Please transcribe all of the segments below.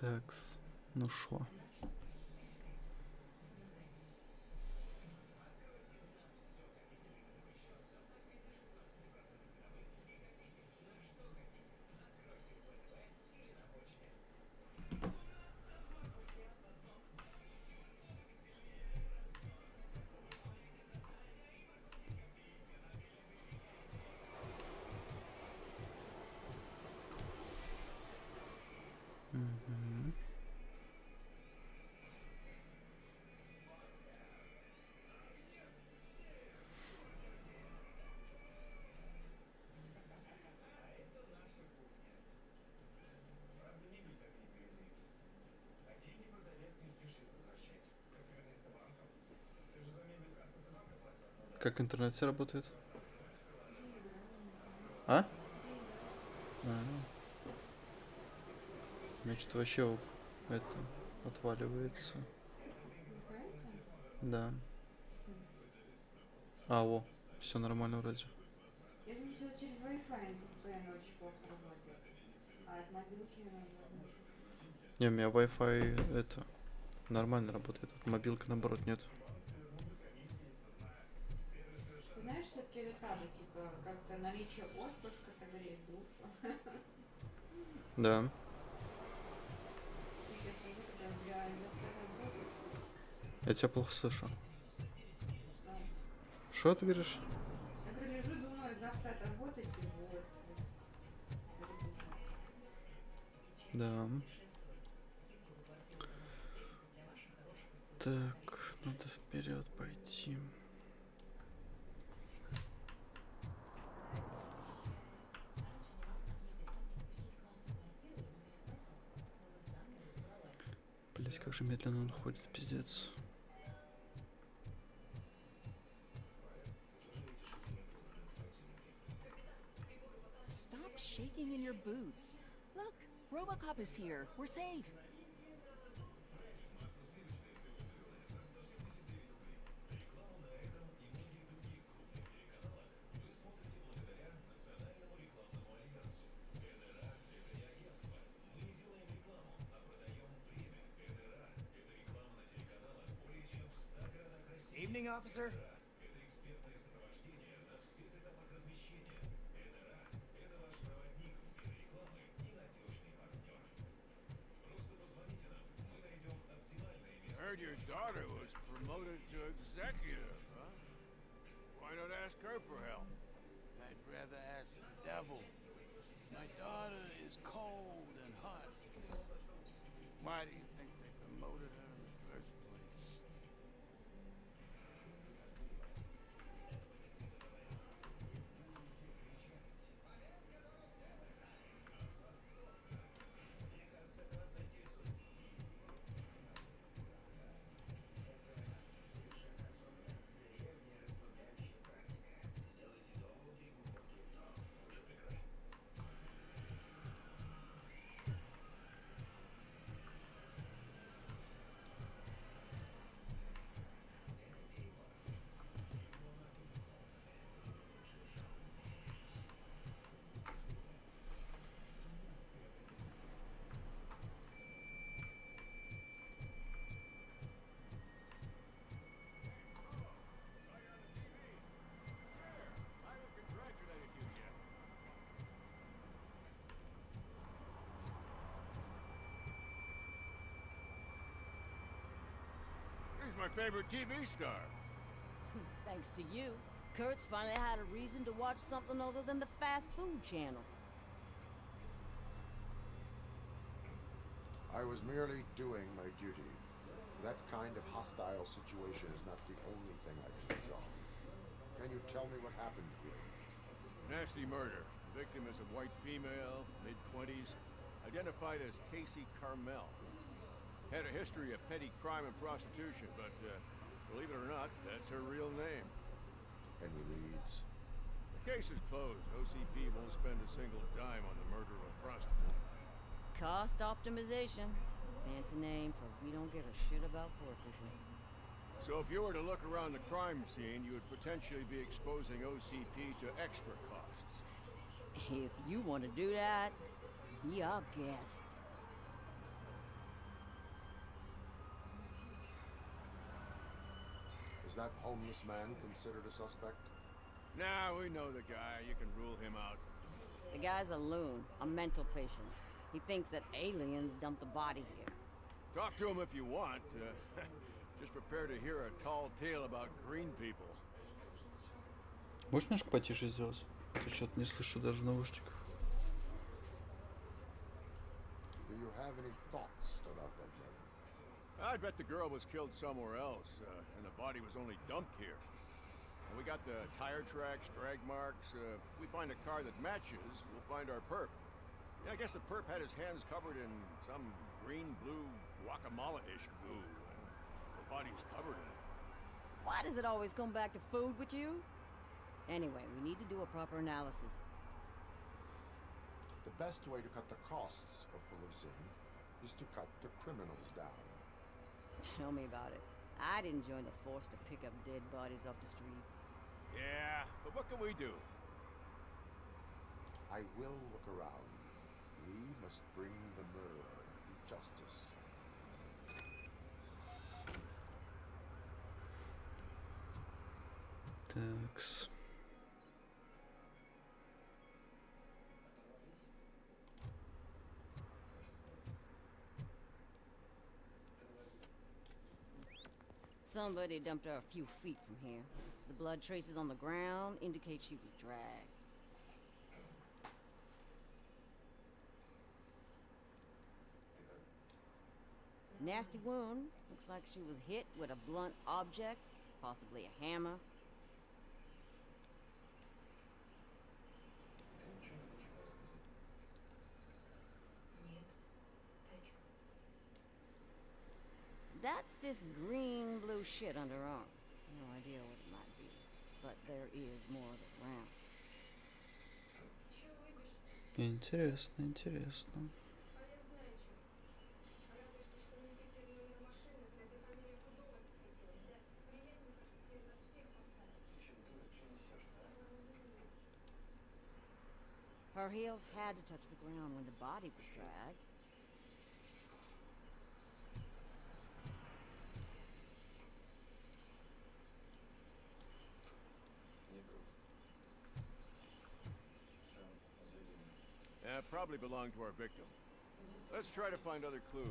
Такс. Ну шо? Мгм. Как интернет все работает? А? У меня что-то вообще это отваливается. Да. Во. Все нормально вроде. Я заметила через Wi-Fi VPN очень плохо работает. А от мобилки нормально. Не, у меня Wi-Fi это нормально работает. Вот мобилка наоборот нет. Ты знаешь, все-таки это правда, типа, как-то наличие отпуска, как греет душу. Да. Ты сейчас лежу, такая, бля, завтра работать. Я тебя плохо слышу. Да. Что ты говоришь? Я говорю, лежу, думаю, завтра отработать и в отпуск. Зарегулярно. Да. Так, надо вперед пойти. Блять, как же медленно он ходит, пиздец. Stop shaking in your boots. Look, RoboCop is here. We're safe. Evening, officer. Heard your daughter was promoted to executive, huh? Why not ask her for help? I'd rather ask the devil. My daughter is cold and hot. Why do you think they promoted her in the first place? I haven't congratulated you yet. He's my favorite TV star. Thanks to you, Kurt's finally had a reason to watch something other than the fast food channel. I was merely doing my duty. That kind of hostile situation is not the only thing I can resolve. Can you tell me what happened here? Nasty murder. Victim is a white female, mid-20s, identified as Casey Carmel. Had a history of petty crime and prostitution, but believe it or not, that's her real name. Any leads? The case is closed. OCP won't spend a single dime on the murder of a prostitute. Cost optimization. Fancy name for we don't give a shit about poor people. So if you were to look around the crime scene, you would potentially be exposing OCP to extra costs. If you want to do that, be our guest. Is that homeless man considered a suspect? Nah, we know the guy. You can rule him out. The guy's a loon, a mental patient. He thinks that aliens dumped the body here. Talk to him if you want. Just prepare to hear a tall tale about green people. Можешь немножко потише сделать? Я что-то не слышу даже в наушниках. Do you have any thoughts about that murder? I bet the girl was killed somewhere else, and the body was only dumped here. And we got the tire tracks, drag marks. We find a car that matches, we'll find our perp. Yeah, I guess the perp had his hands covered in some green-blue guacamole-ish goo. And the body's covered in it. Why does it always come back to food with you? Anyway, we need to do a proper analysis. The best way to cut the costs of policing is to cut the criminals down. Tell me about it. I didn't join the force to pick up dead bodies off the street. Yeah, but what can we do? I will look around. We must bring the murderer to justice. Такс. Somebody dumped her a few feet from here. The blood traces on the ground indicate she was dragged. Nasty wound. Looks like she was hit with a blunt object, possibly a hammer. That's this green-blue shit under her arm. No idea what it might be, but there is more of it around. Интересно, интересно. Her heels had to touch the ground when the body was dragged. Probably belonged to our victim. Let's try to find other clues.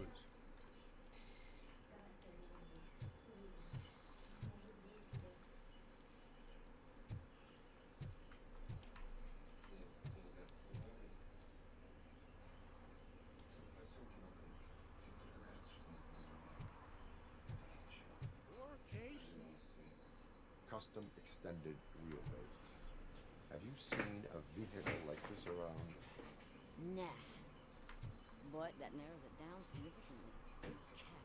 Custom extended wheelbase. Have you seen a vehicle like this around? Nah. But that narrows it down significantly. Good catch, bro.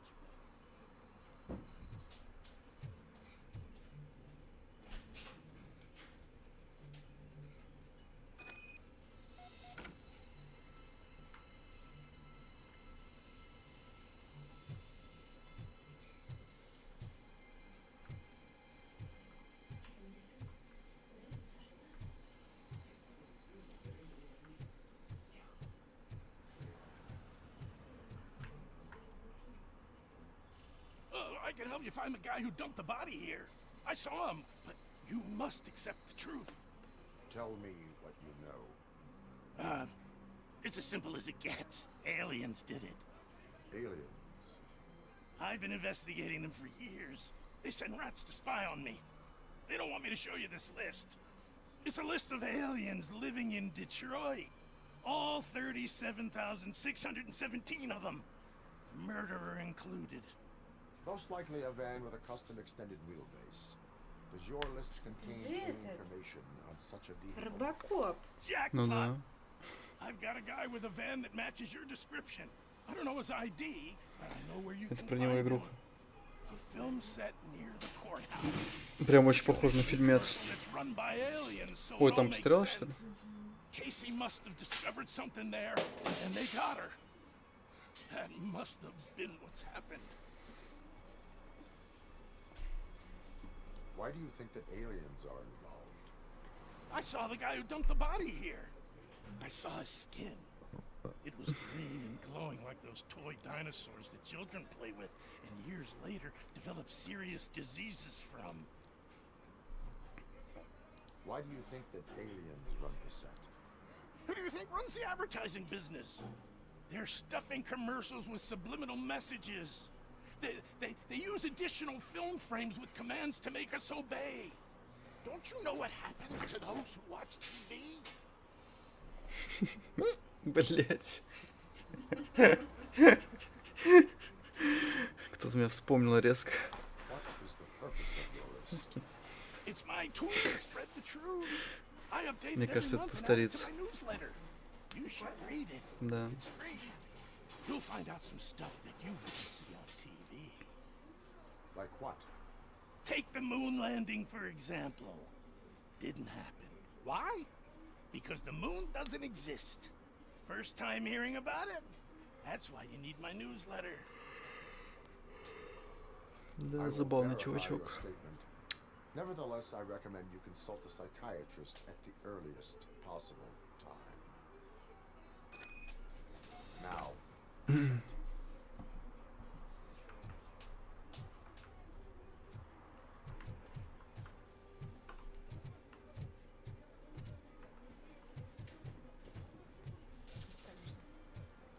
I can help you find the guy who dumped the body here. I saw him, but you must accept the truth. Tell me what you know. It's as simple as it gets. Aliens did it. Aliens. I've been investigating them for years. They send rats to spy on me. They don't want me to show you this list. It's a list of aliens living in Detroit. All 37,617 of them. The murderer included. Most likely a van with a custom extended wheelbase. Does your list contain any information on such a vehicle? RoboCop. Ну Jackpot! да. I've got a guy with a van that matches your description. I don't know his ID, but I know where you Это can про find него him. игруха. A film set near the courthouse. Прям очень похож на фильмец. It's run by aliens, so Ой, it all там makes стрелял, что ли? sense. Casey must have discovered something there, and they got her. That must have been what's happened. Why do you think that aliens are involved? I saw the guy who dumped the body here. I saw his skin. It was green and glowing like those toy dinosaurs that children play with and years later develop serious diseases from. Why do you think that aliens run the set? Who do you think runs the advertising business? They're stuffing commercials with subliminal messages. They use additional film frames with commands to make us obey. Don't you know what happens to those who watch TV? Блять. Кто-то меня вспомнил резко. What is the purpose of your list? It's my tool to spread the truth. I update Мне it every кажется, это month and add it повторится. to my newsletter. You should read it. Да. It's free. You'll find out some stuff that you wouldn't see on TV. Like what? Take the moon landing, for example. Didn't happen. Why? Because the moon doesn't exist. First time hearing about it? That's why you need my newsletter. I Да, will забавный verify your чувачок. statement. Nevertheless, I recommend you consult a psychiatrist at the earliest possible time. Now, listen.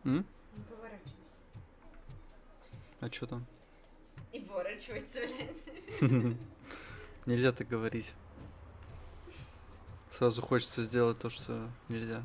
М? Не поворачивайся. А чё там? И поворачивается, блядь. Нельзя так говорить. Сразу хочется сделать то, что нельзя.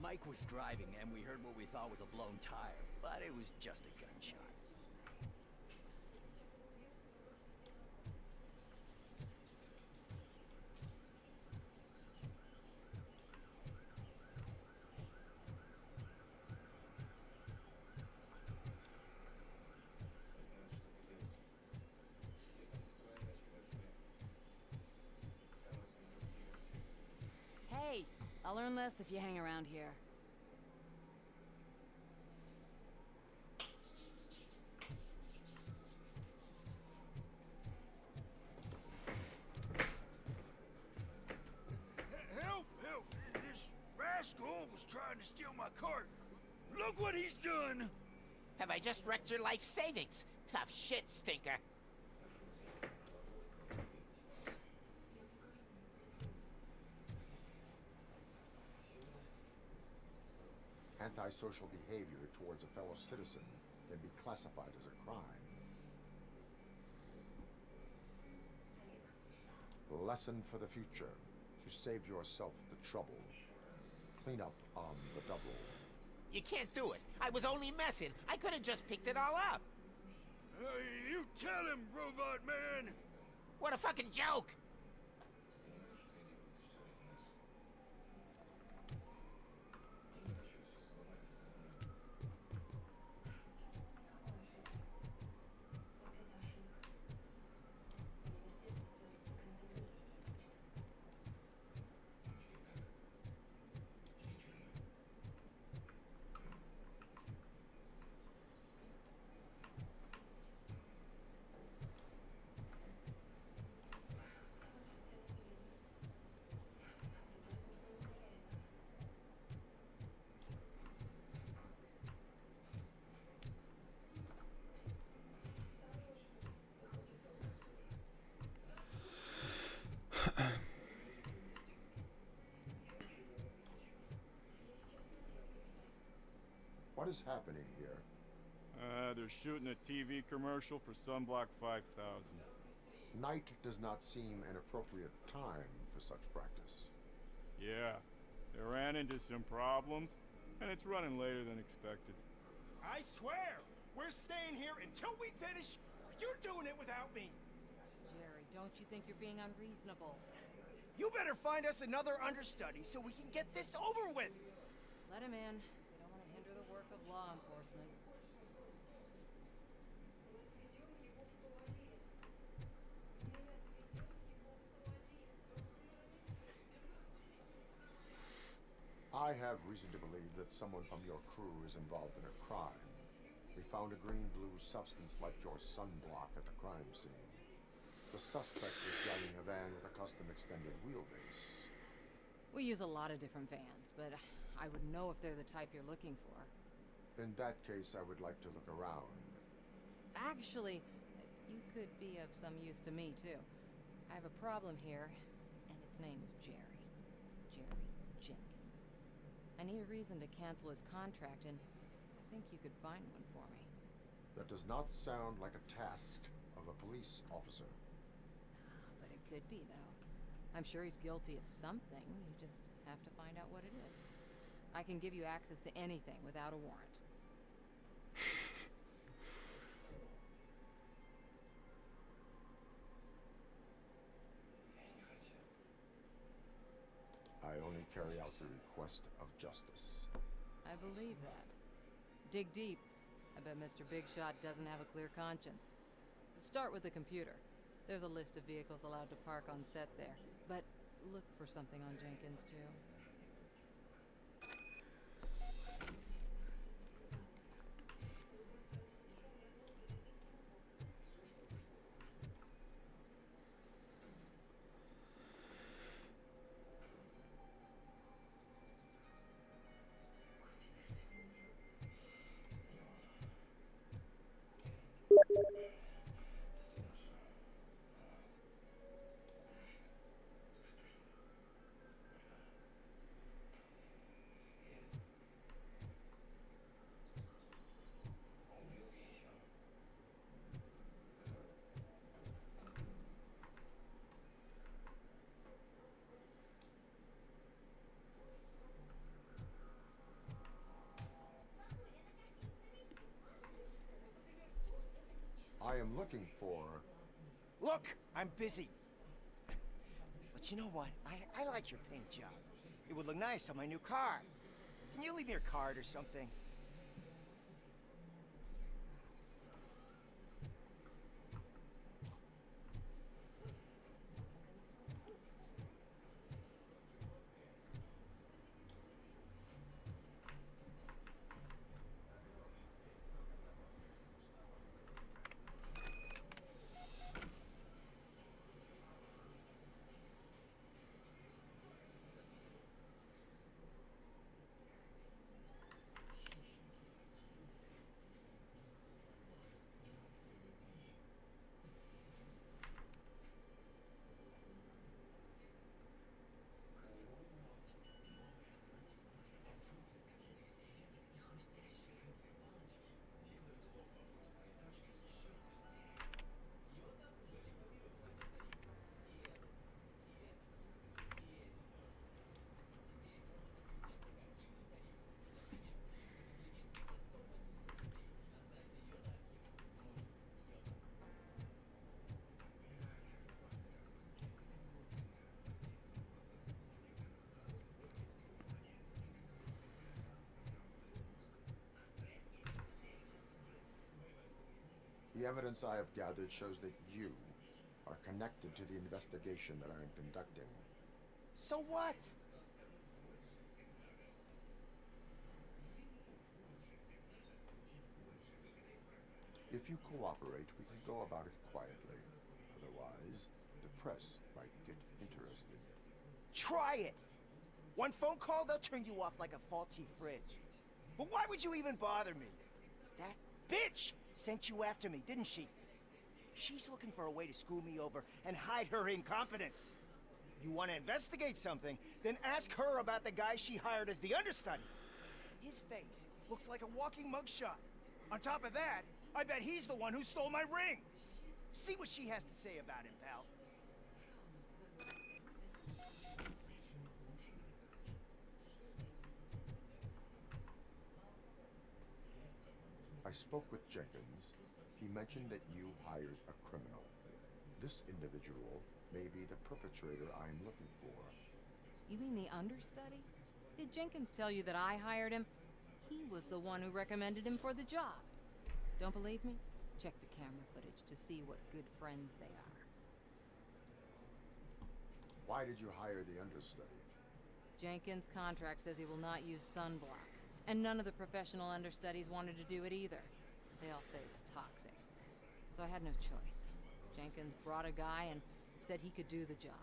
Mike was driving and we heard what we thought was a blown tire, but it was just a gunshot. Hey, I'll learn less if you hang around here. Help! Help! This rascal was trying to steal my cart. Look what he's done! Have I just wrecked your life savings? Tough shit, stinker. Antisocial behavior towards a fellow citizen can be classified as a crime. Lesson for the future. To save yourself the trouble. Clean up on the double. You can't do it. I was only messing. I could have just picked it all up. You tell him, Robot Man! What a fucking joke! What is happening here? They're shooting a TV commercial for Sunblock 5000. Night does not seem an appropriate time for such practice. Yeah, they ran into some problems, and it's running later than expected. I swear, we're staying here until we finish, or you're doing it without me. Jerry, don't you think you're being unreasonable? You better find us another understudy so we can get this over with. Let him in. We don't want to hinder the work of law enforcement. I have reason to believe that someone from your crew is involved in a crime. We found a green-blue substance like your sunblock at the crime scene. The suspect was driving a van with a custom extended wheelbase. We use a lot of different vans, but I would know if they're the type you're looking for. In that case, I would like to look around. Actually, you could be of some use to me, too. I have a problem here, and its name is Jerry. Jerry Jenkins. I need a reason to cancel his contract, and I think you could find one for me. That does not sound like a task of a police officer. But it could be, though. I'm sure he's guilty of something. You just have to find out what it is. I can give you access to anything without a warrant. I only carry out the request of justice. I believe that. Dig deep. I bet Mr. Big Shot doesn't have a clear conscience. Start with the computer. There's a list of vehicles allowed to park on set there. But look for something on Jenkins, too. I am looking for... Look, I'm busy. But you know what? I like your paint job. It would look nice on my new car. Can you leave me your card or something? The evidence I have gathered shows that you are connected to the investigation that I am conducting. So what? If you cooperate, we can go about it quietly. Otherwise, the press might get interested. Try it! One phone call, they'll turn you off like a faulty fridge. But why would you even bother me? That bitch sent you after me, didn't she? She's looking for a way to screw me over and hide her incompetence. You want to investigate something, then ask her about the guy she hired as the understudy. His face looks like a walking mugshot. On top of that, I bet he's the one who stole my ring. See what she has to say about him, pal. I spoke with Jenkins. He mentioned that you hired a criminal. This individual may be the perpetrator I'm looking for. You mean the understudy? Did Jenkins tell you that I hired him? He was the one who recommended him for the job. Don't believe me? Check the camera footage to see what good friends they are. Why did you hire the understudy? Jenkins' contract says he will not use sunblock, and none of the professional understudies wanted to do it either. They all say it's toxic. So I had no choice. Jenkins brought a guy and said he could do the job.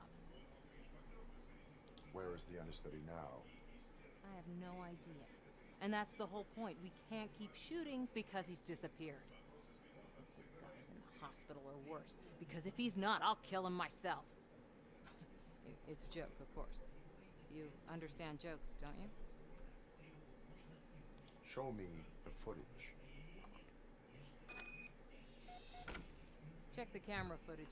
Where is the understudy now? I have no idea. And that's the whole point. We can't keep shooting because he's disappeared. The guy's in the hospital or worse, because if he's not, I'll kill him myself. It's a joke, of course. You understand jokes, don't you? Show me the footage. Check the camera footage.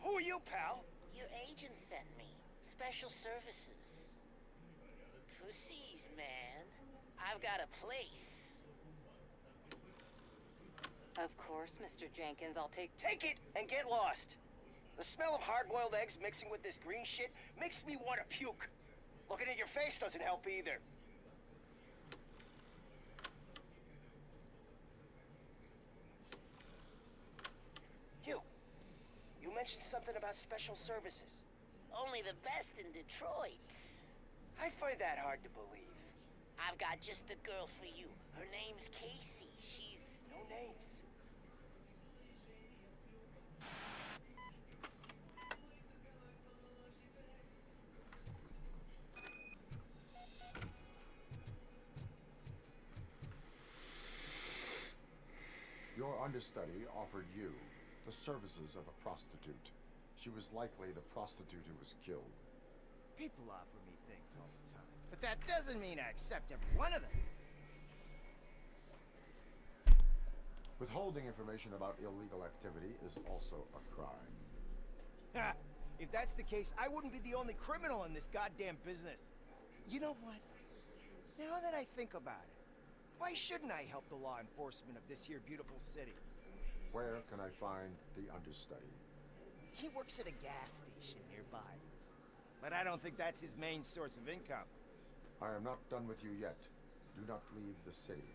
Who are you, pal? Your agent sent me. Special services. Pussies, man. I've got a place. Of course, Mr. Jenkins, I'll take... Take it and get lost. The smell of hard-boiled eggs mixing with this green shit makes me want to puke. Looking at your face doesn't help either. You mentioned something about special services. Only the best in Detroit. I find that hard to believe. I've got just the girl for you. Her name's Casey. She's... No names. Your understudy offered you the services of a prostitute. She was likely the prostitute who was killed. People offer me things all the time, but that doesn't mean I accept every one of them. Withholding information about illegal activity is also a crime. Ha! If that's the case, I wouldn't be the only criminal in this goddamn business. You know what? Now that I think about it, why shouldn't I help the law enforcement of this here beautiful city? Where can I find the understudy? He works at a gas station nearby. But I don't think that's his main source of income. I am not done with you yet. Do not leave the city.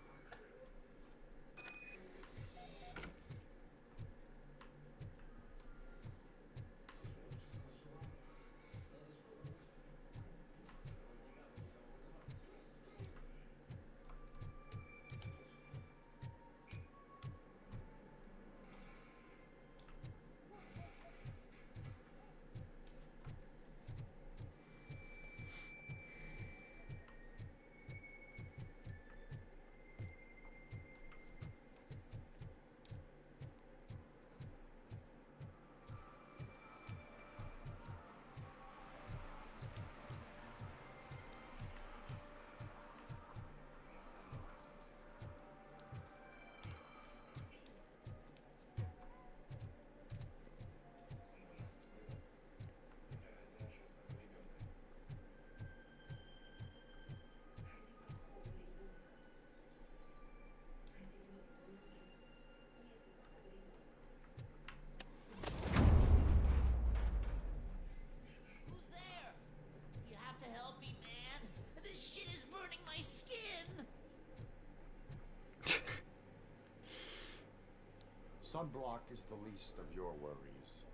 Sunblock is the least of your worries.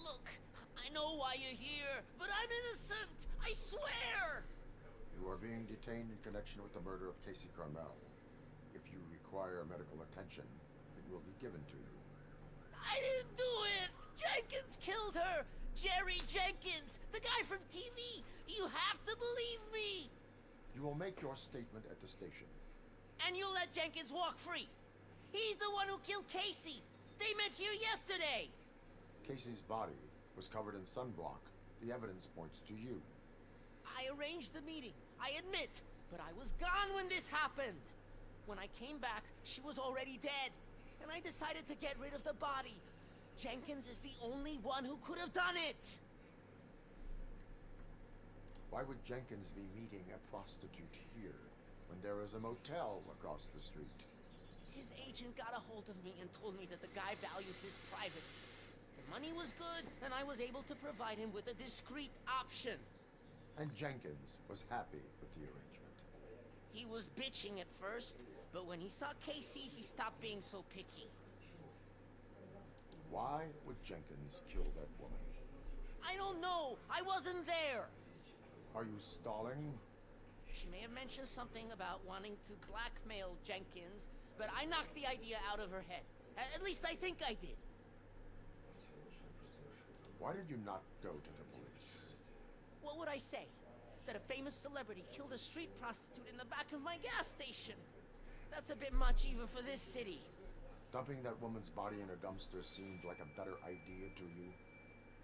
Look, I know why you're here, but I'm innocent! I swear! You are being detained in connection with the murder of Casey Carmel. If you require medical attention, it will be given to you. I didn't do it! Jenkins killed her! Jerry Jenkins! The guy from TV! You have to believe me! You will make your statement at the station. And you'll let Jenkins walk free! He's the one who killed Casey! They met here yesterday! Casey's body was covered in sunblock. The evidence points to you. I arranged the meeting, I admit, but I was gone when this happened. When I came back, she was already dead, and I decided to get rid of the body. Jenkins is the only one who could have done it! Why would Jenkins be meeting a prostitute here when there is a motel across the street? His agent got a hold of me and told me that the guy values his privacy. The money was good, and I was able to provide him with a discreet option. And Jenkins was happy with the arrangement. He was bitching at first, but when he saw Casey, he stopped being so picky. Why would Jenkins kill that woman? I don't know. I wasn't there. Are you stalling? She may have mentioned something about wanting to blackmail Jenkins, but I knocked the idea out of her head. At least I think I did. Why did you not go to the police? What would I say? That a famous celebrity killed a street prostitute in the back of my gas station. That's a bit much even for this city. Dumping that woman's body in a dumpster seemed like a better idea to you?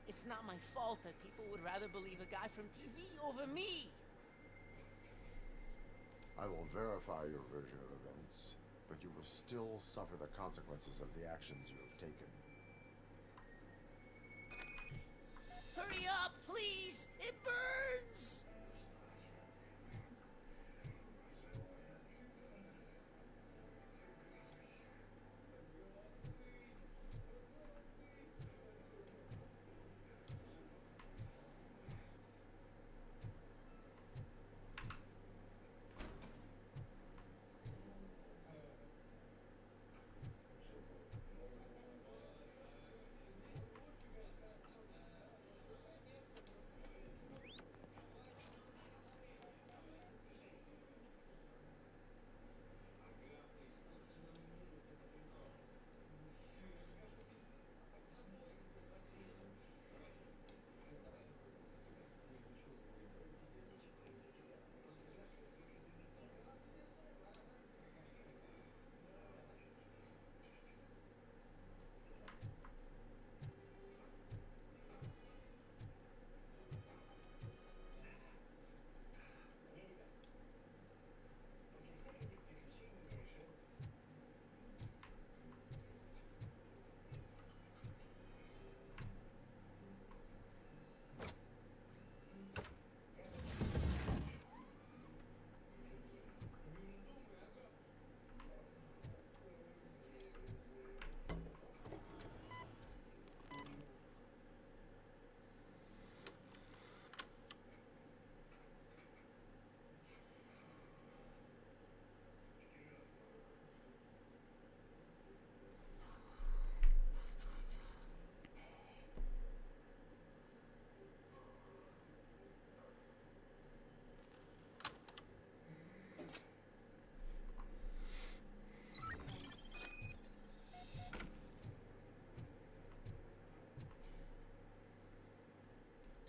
It's not my fault that people would rather believe a guy from TV over me. I will verify your version of events, but you will still suffer the consequences of the actions you have taken. Hurry up, please! It burns!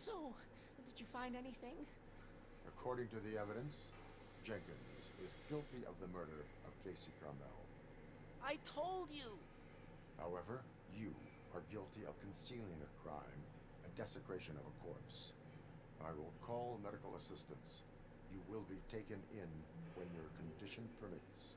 So, did you find anything? According to the evidence, Jenkins is guilty of the murder of Casey Carmel. I told you! However, you are guilty of concealing a crime and desecration of a corpse. I will call medical assistance. You will be taken in when your condition permits.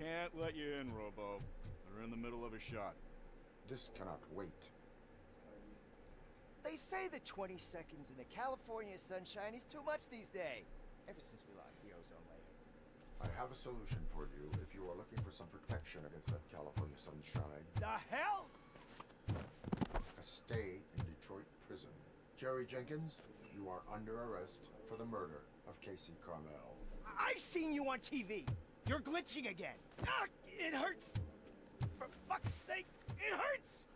Can't let you in, Robo. They're in the middle of a shot. This cannot wait. They say that 20 seconds in the California sunshine is too much these days. Ever since we lost the ozone layer. I have a solution for you if you are looking for some protection against that California sunshine. The hell? A stay in Detroit prison. Jerry Jenkins, you are under arrest for the murder of Casey Carmel. I seen you on TV. You're glitching again. Ah, it hurts. For fuck's sake, it hurts.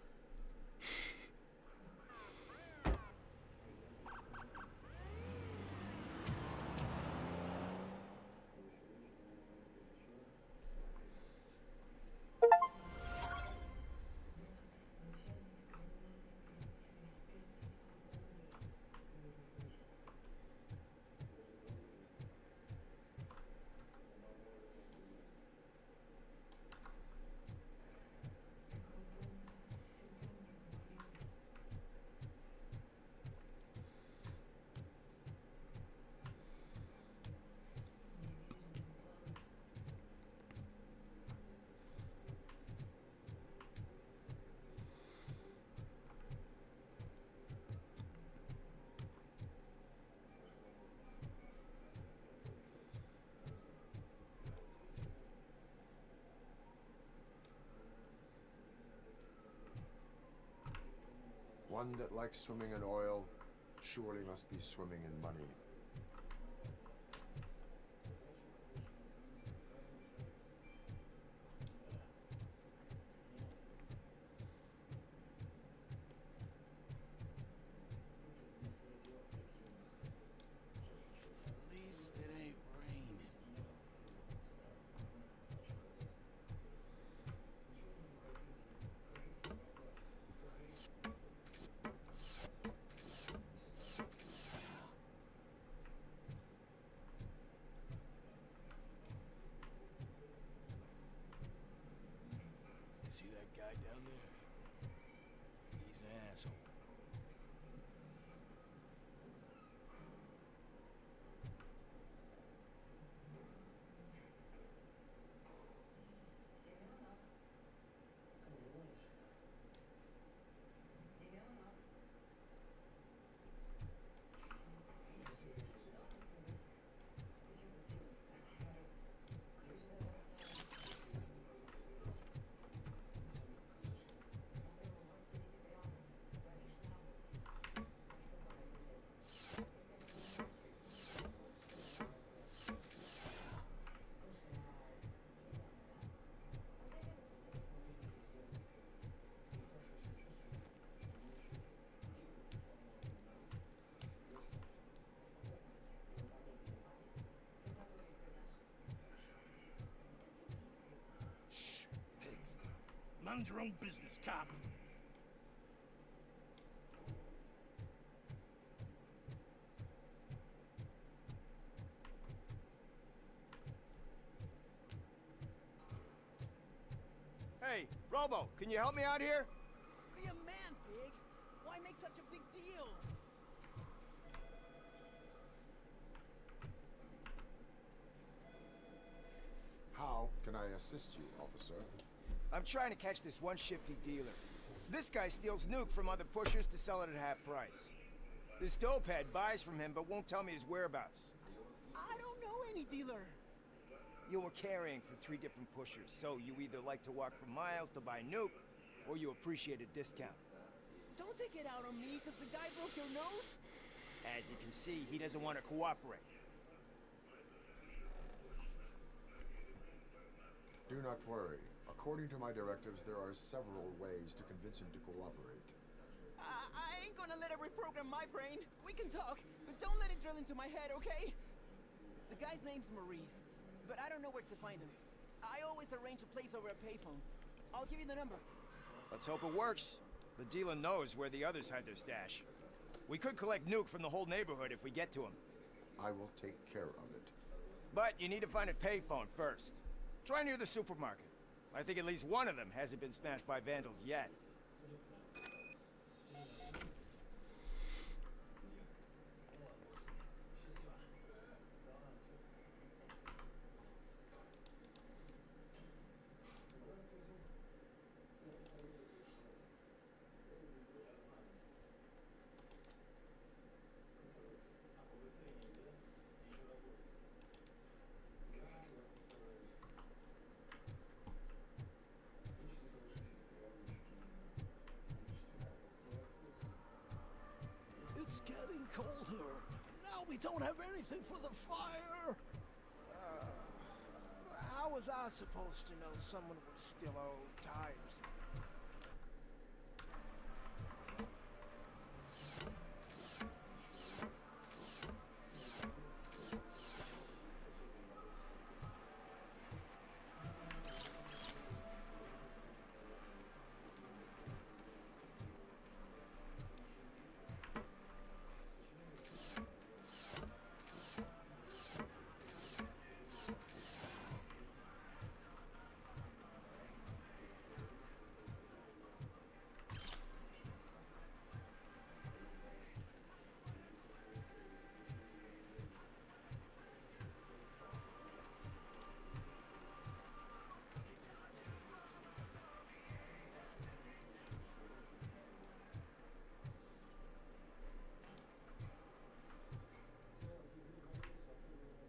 One that likes swimming in oil surely must be swimming in money. At least it ain't raining. You see that guy down there? He's an asshole. Shh, pigs. Mind your own business, cop. Hey, Robo, can you help me out here? Be a man, Pig. Why make such a big deal? How can I assist you, officer? I'm trying to catch this one shifty dealer. This guy steals nuke from other pushers to sell it at half price. This dopehead buys from him but won't tell me his whereabouts. I don't know any dealer. You were carrying for 3 different pushers, so you either like to walk for miles to buy nuke, or you appreciate a discount. Don't take it out on me because the guy broke your nose. As you can see, he doesn't want to cooperate. Do not worry. According to my directives, there are several ways to convince him to cooperate. I ain't gonna let it reprogram my brain. We can talk, but don't let it drill into my head, okay? The guy's name's Maurice, but I don't know where to find him. I always arrange a place over a payphone. I'll give you the number. Let's hope it works. The dealer knows where the others hide their stash. We could collect nuke from the whole neighborhood if we get to him. I will take care of it. But you need to find a payphone first. Try near the supermarket. I think at least one of them hasn't been smashed by vandals yet. We don't have anything for the fire. How was I supposed to know someone would steal our old tires?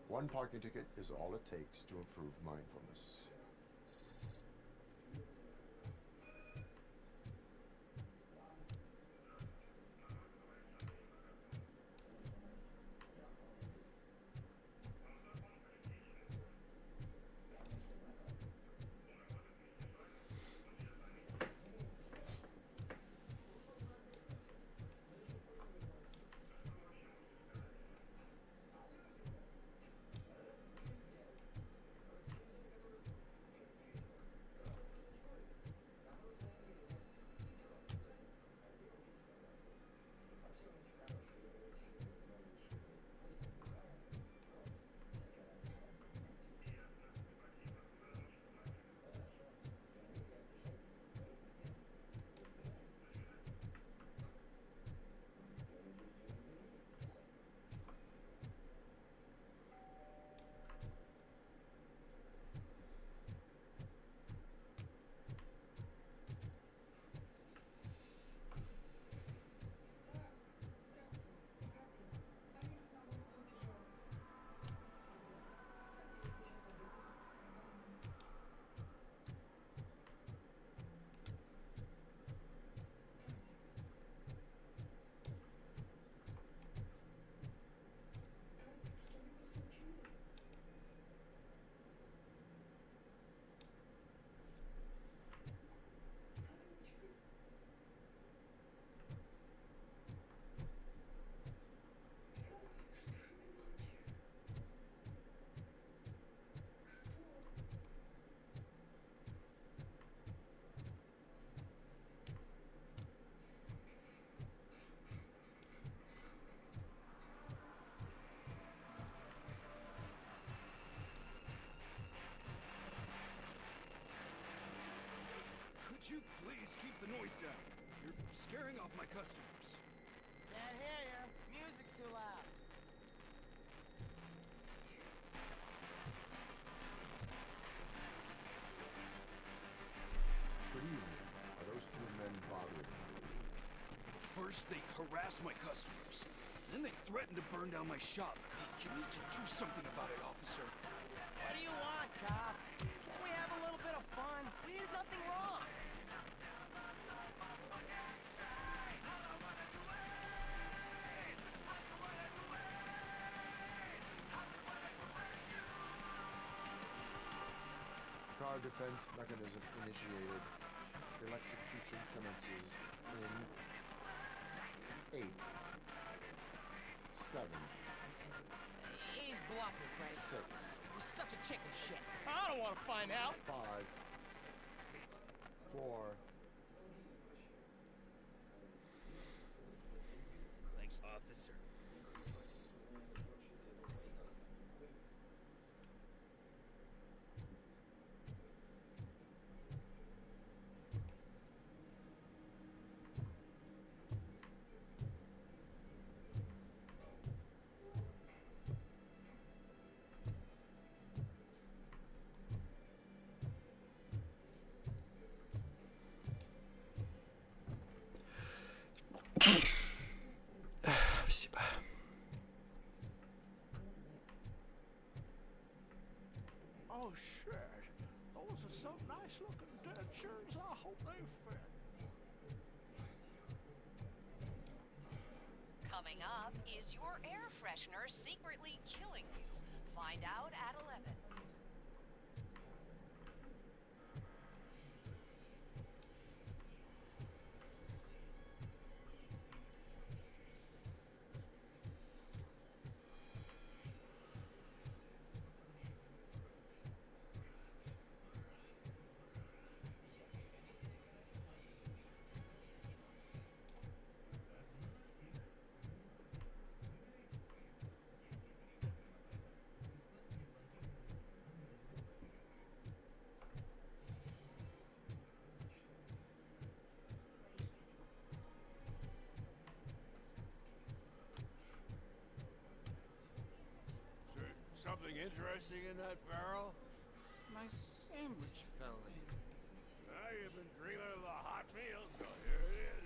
One parking ticket is all it takes to improve mindfulness. Could you please keep the noise down? You're scaring off my customers. Can't hear you. Music's too loud. Good evening. Are those two men bothering you? First, they harass my customers. Then they threaten to burn down my shop. You need to do something about it, officer. What do you want, cop? Can't we have a little bit of fun? We did nothing wrong. Car defense mechanism initiated. Electrocution commences in 8, 7, He's bluffing, Frank. 6, You're such a chicken shit. I don't want to find out. 5, 4. Thanks, officer. Спасибо. Oh, shit. Those are some nice-looking dentures. I hope they fit. Come Coming up, is your air freshener secretly killing you? Find out at 11. Something interesting in that barrel? My sandwich fell in. Ah, you've been dreaming of the hot meal, so here it is.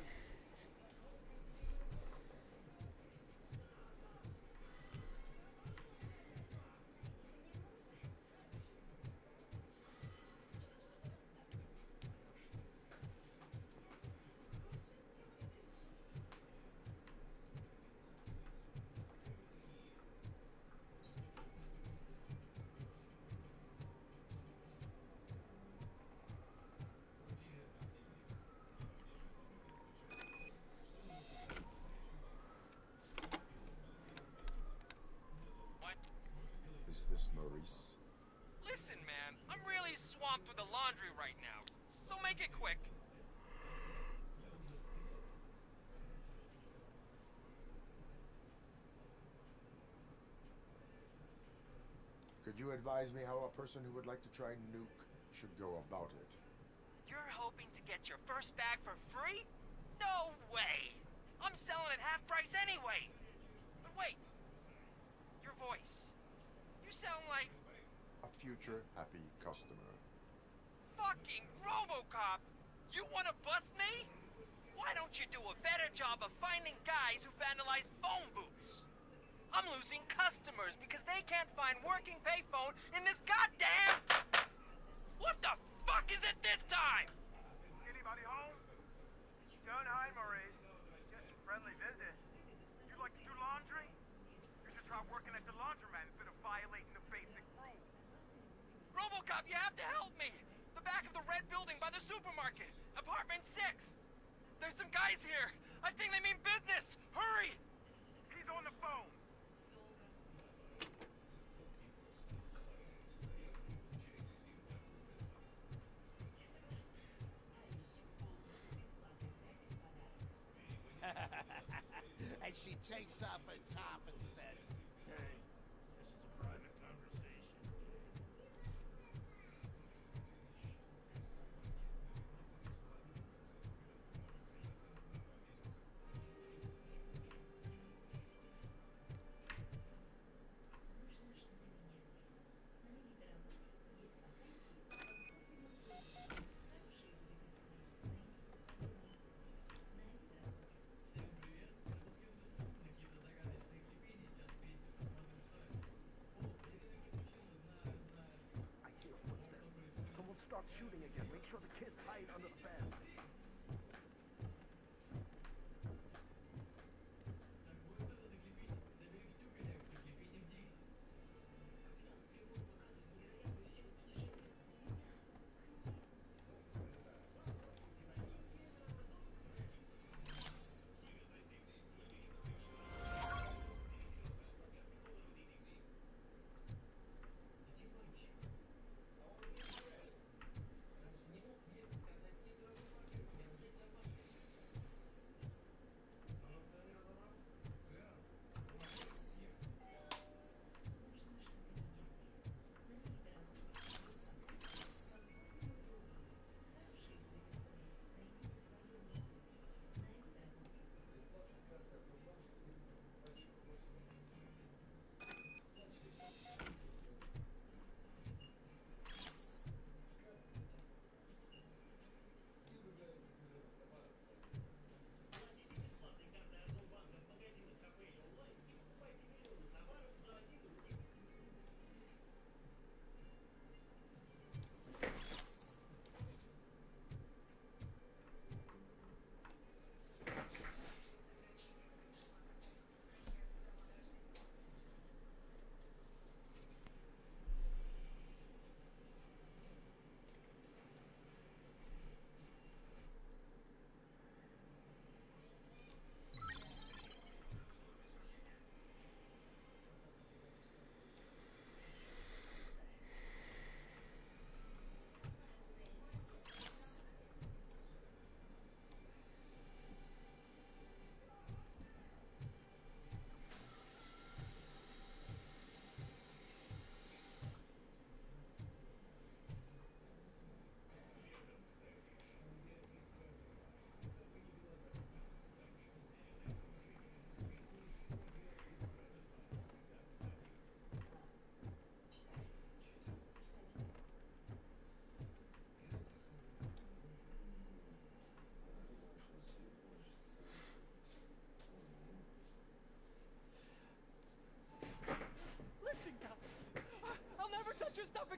Is this Maurice? Listen, man, I'm really swamped with the laundry right now, so make it quick. Could you advise me how a person who would like to try Nuke should go about it? You're hoping to get your first bag for free? No way! I'm selling at half price anyway! But wait, your voice. You sound like A future happy customer. fucking RoboCop! You wanna bust me? Why don't you do a better job of finding guys who vandalize phone booths? I'm losing customers because they can't find working payphone in this goddamn... What the fuck is it this time? Anybody home? Don't hide, Maurice. Just a friendly visit. You like to do laundry? You should try working at the laundromat instead of violating the basic rules. RoboCop, you have to help me! The back of the red building by the supermarket. Apartment 6. There's some guys here. I think they mean business. Hurry! He's on the phone. And she takes off her top and says, "Hey, this is a private conversation." Someone start shooting again. Make sure the kids hide under the bed.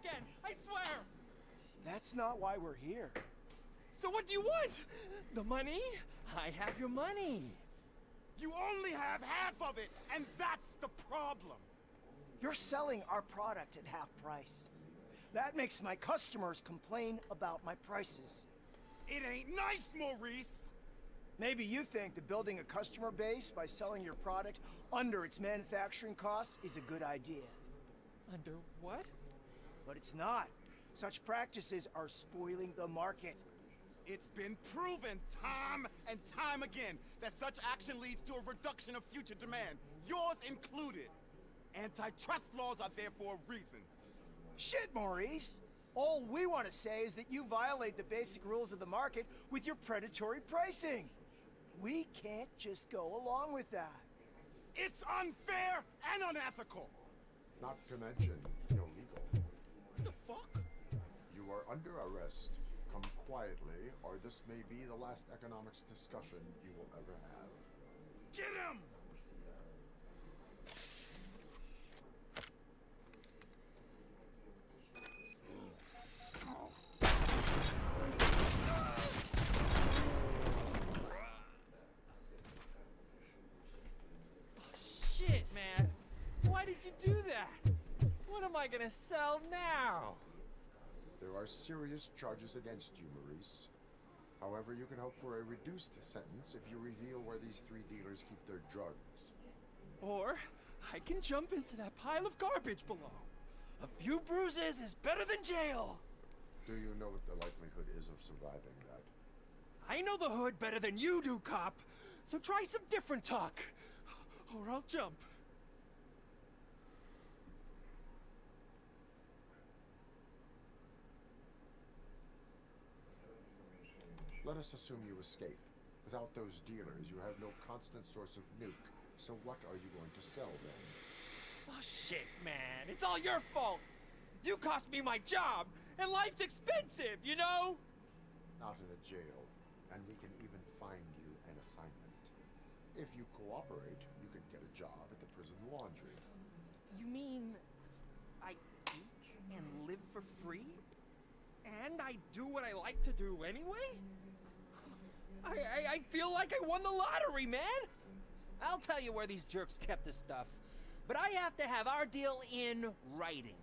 again, I swear! That's not why we're here. So what do you want? The money? I have your money. You only have half of it, and that's the problem. You're selling our product at half price. That makes my customers complain about my prices. It ain't nice, Maurice. Maybe you think that building a customer base by selling your product under its manufacturing costs is a good idea. Under what? But it's not. Such practices are spoiling the market. It's been proven time and time again that such action leads to a reduction of future demand, yours included. Antitrust laws are there for a reason. Shit, Maurice! All we want to say is that you violate the basic rules of the market with your predatory pricing. We can't just go along with that. It's unfair and unethical. Not to mention illegal. What the fuck? You are under arrest. Come quietly, or this may be the last economics discussion you will ever have. Get him! Shit, man. Why did you do that? What am I gonna sell now? There are serious charges against you, Maurice. However, you can hope for a reduced sentence if you reveal where these 3 dealers keep their drugs. Or I can jump into that pile of garbage below. A few bruises is better than jail. Do you know what the likelihood is of surviving that? I know the hood better than you do, cop. So try some different talk. Or I'll jump. Let us assume you escape. Without those dealers, you have no constant source of nuke. So what are you going to sell then? Oh shit, man. It's all your fault. You cost me my job, and life's expensive, you know? Not in a jail, and we can even find you an assignment. If you cooperate, you can get a job at the prison laundry. You mean I eat and live for free? And I do what I like to do anyway? I feel like I won the lottery, man! I'll tell you where these jerks kept this stuff, but I have to have our deal in writing.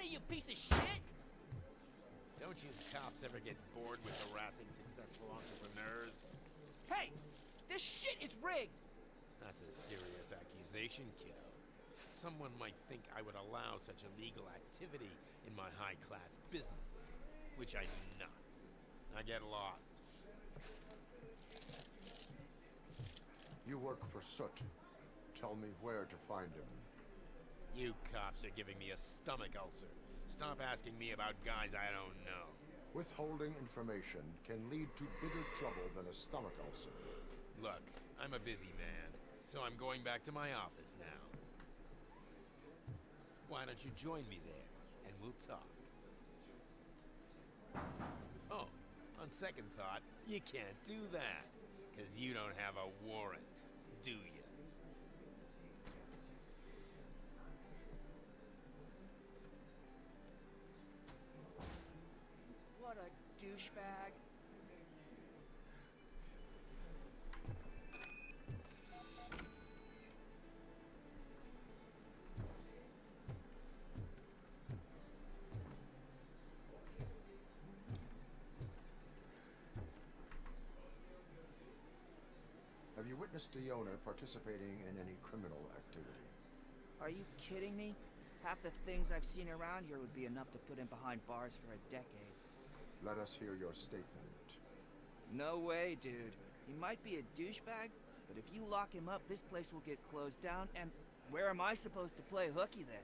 You piece of shit! Don't you cops ever get bored with harassing successful entrepreneurs? Hey! This shit is rigged! That's a serious accusation, kiddo. Someone might think I would allow such illegal activity in my high-class business, which I do not. I get lost. You work for Soot. Tell me where to find him. You cops are giving me a stomach ulcer. Stop asking me about guys I don't know. Withholding information can lead to bigger trouble than a stomach ulcer. Look, I'm a busy man, so I'm going back to my office now. Why don't you join me there, and we'll talk. Oh, on second thought, you can't do that, because you don't have a warrant, do you? What a douchebag. Mr. Yoner participating in any criminal activity. Are you kidding me? Half the things I've seen around here would be enough to put him behind bars for a decade. Let us hear your statement. No way, dude. He might be a douchebag, but if you lock him up, this place will get closed down, and where am I supposed to play hooky then?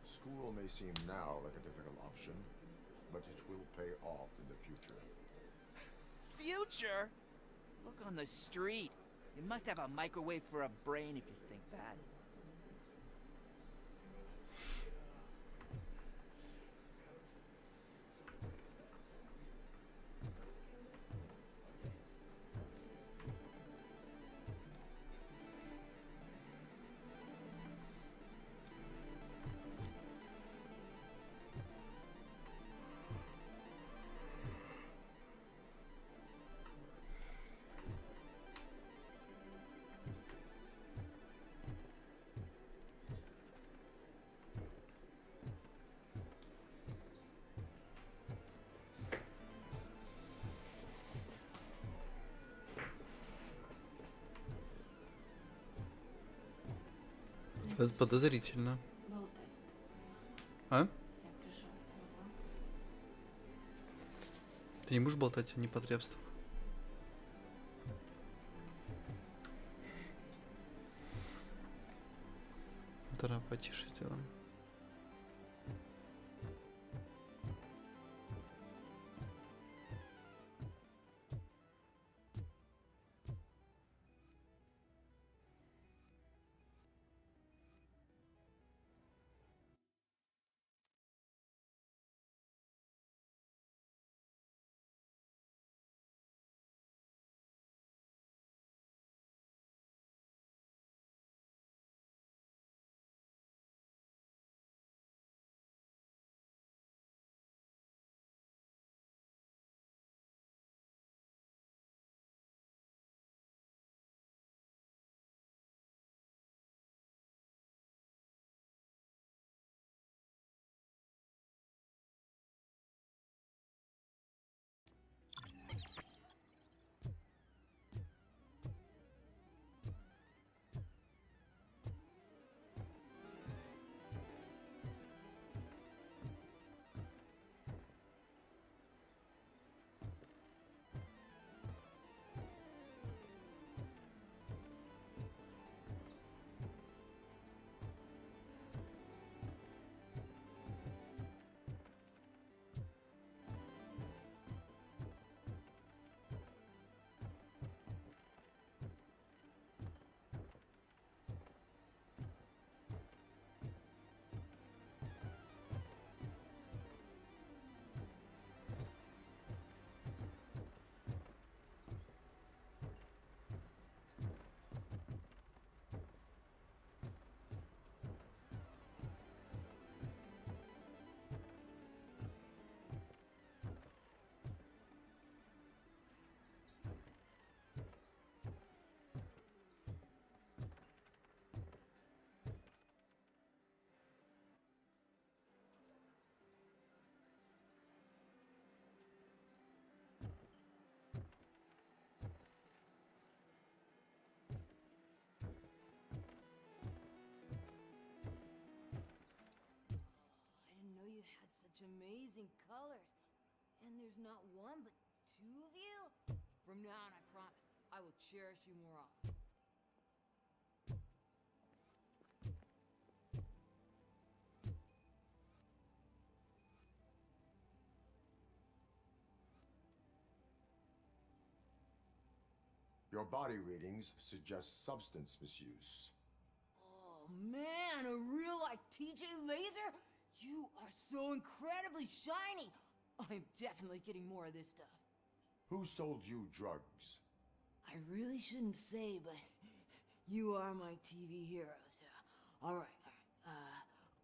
School may seem now like a difficult option, but it will pay off in the future. Future? Look on the street. You must have a microwave for a brain if you think that. Это подозрительно. Болтать-то. А? Я пришел с тобой болтать. Ты не будешь болтать о непотребствах? Тогда потише сделаем. Amazing colors. And there's not one, but two of you? From now on, I promise, I will cherish you more often. Your body readings suggest substance misuse. Oh man, a real like TJ Laser? You are so incredibly shiny! I'm definitely getting more of this stuff. Who sold you drugs? I really shouldn't say, but you are my TV heroes. Alright.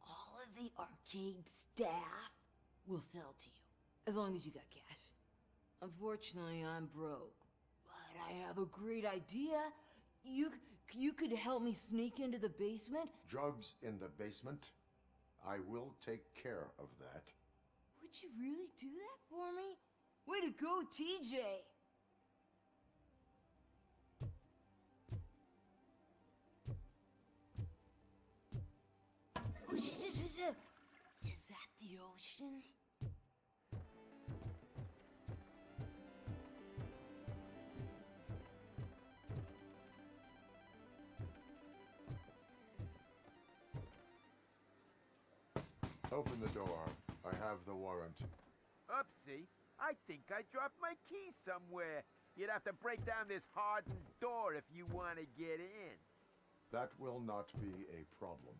All of the arcade staff will sell to you, as long as you got cash. Unfortunately, I'm broke, but I have a great idea. You could help me sneak into the basement? Drugs in the basement? I will take care of that. Would you really do that for me? Way to go, TJ! Is that the ocean? Open the door. I have the warrant. Oopsie. I think I dropped my key somewhere. You'd have to break down this hardened door if you want to get in. That will not be a problem.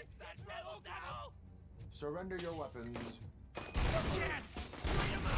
It's that rebel devil! Surrender your weapons. Chance! Bring him on!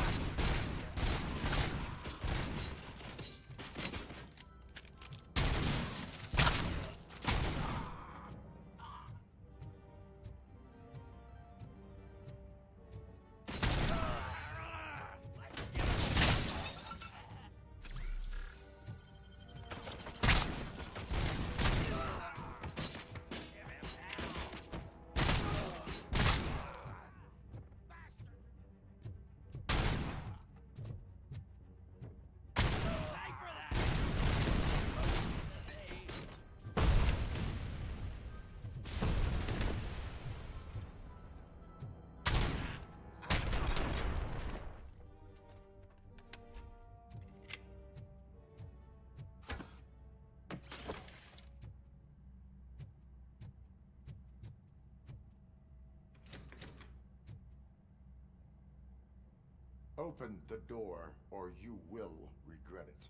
Open the door, or you will regret it.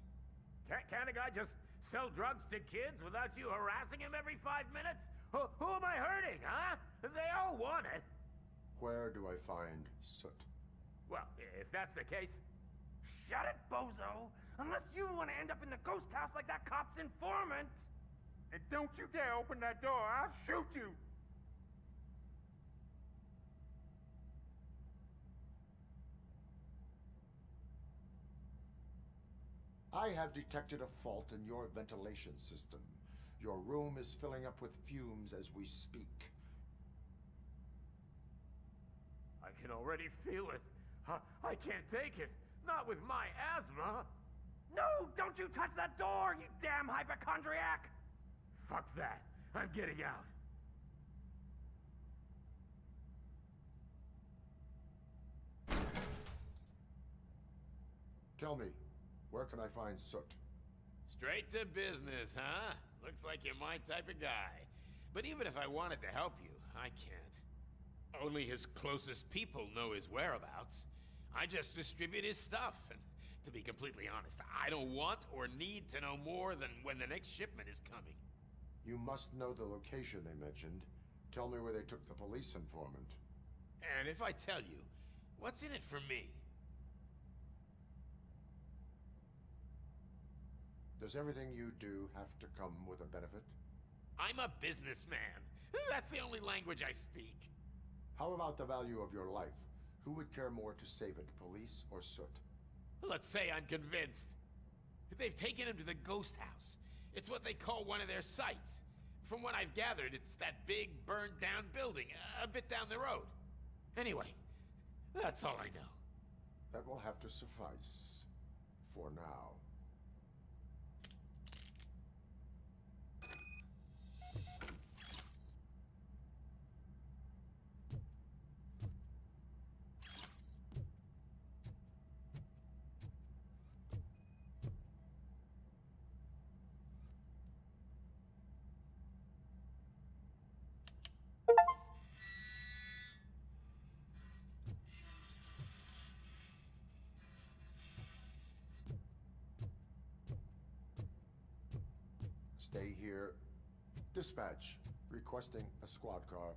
Can't a guy just sell drugs to kids without you harassing him every 5 minutes? Who am I hurting, huh? They all want it. Where do I find Soot? Well, if that's the case... Shut it, bozo! Unless you want to end up in the ghost house like that cop's informant! And don't you dare open that door, I'll shoot you! I have detected a fault in your ventilation system. Your room is filling up with fumes as we speak. I can already feel it. I can't take it. Not with my asthma. No, don't you touch that door, you damn hypochondriac! Fuck that. I'm getting out. Tell me, where can I find Soot? Straight to business, huh? Looks like you're my type of guy. But even if I wanted to help you, I can't. Only his closest people know his whereabouts. I just distribute his stuff, and to be completely honest, I don't want or need to know more than when the next shipment is coming. You must know the location they mentioned. Tell me where they took the police informant. And if I tell you, what's in it for me? Does everything you do have to come with a benefit? I'm a businessman. That's the only language I speak. How about the value of your life? Who would care more to save it, police or Soot? Let's say I'm convinced. They've taken him to the ghost house. It's what they call one of their sites. From what I've gathered, it's that big, burned-down building, a bit down the road. Anyway, that's all I know. That will have to suffice. For now. Stay here. Dispatch. Requesting a squad car.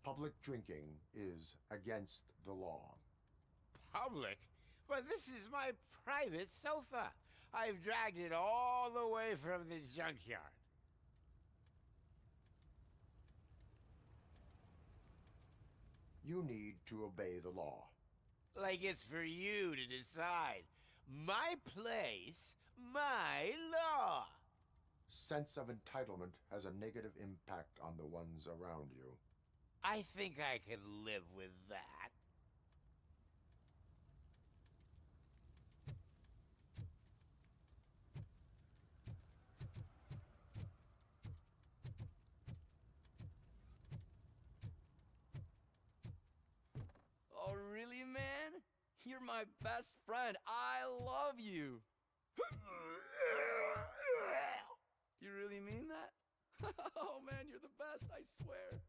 Public drinking is against the law. Public? But this is my private sofa. I've dragged it all the way from the junkyard. You need to obey the law. Like it's for you to decide. My place, my law. Sense of entitlement has a negative impact on the ones around you. I think I can live with that. You're my best friend. I love you. You really mean that? Oh man, you're the best, I swear.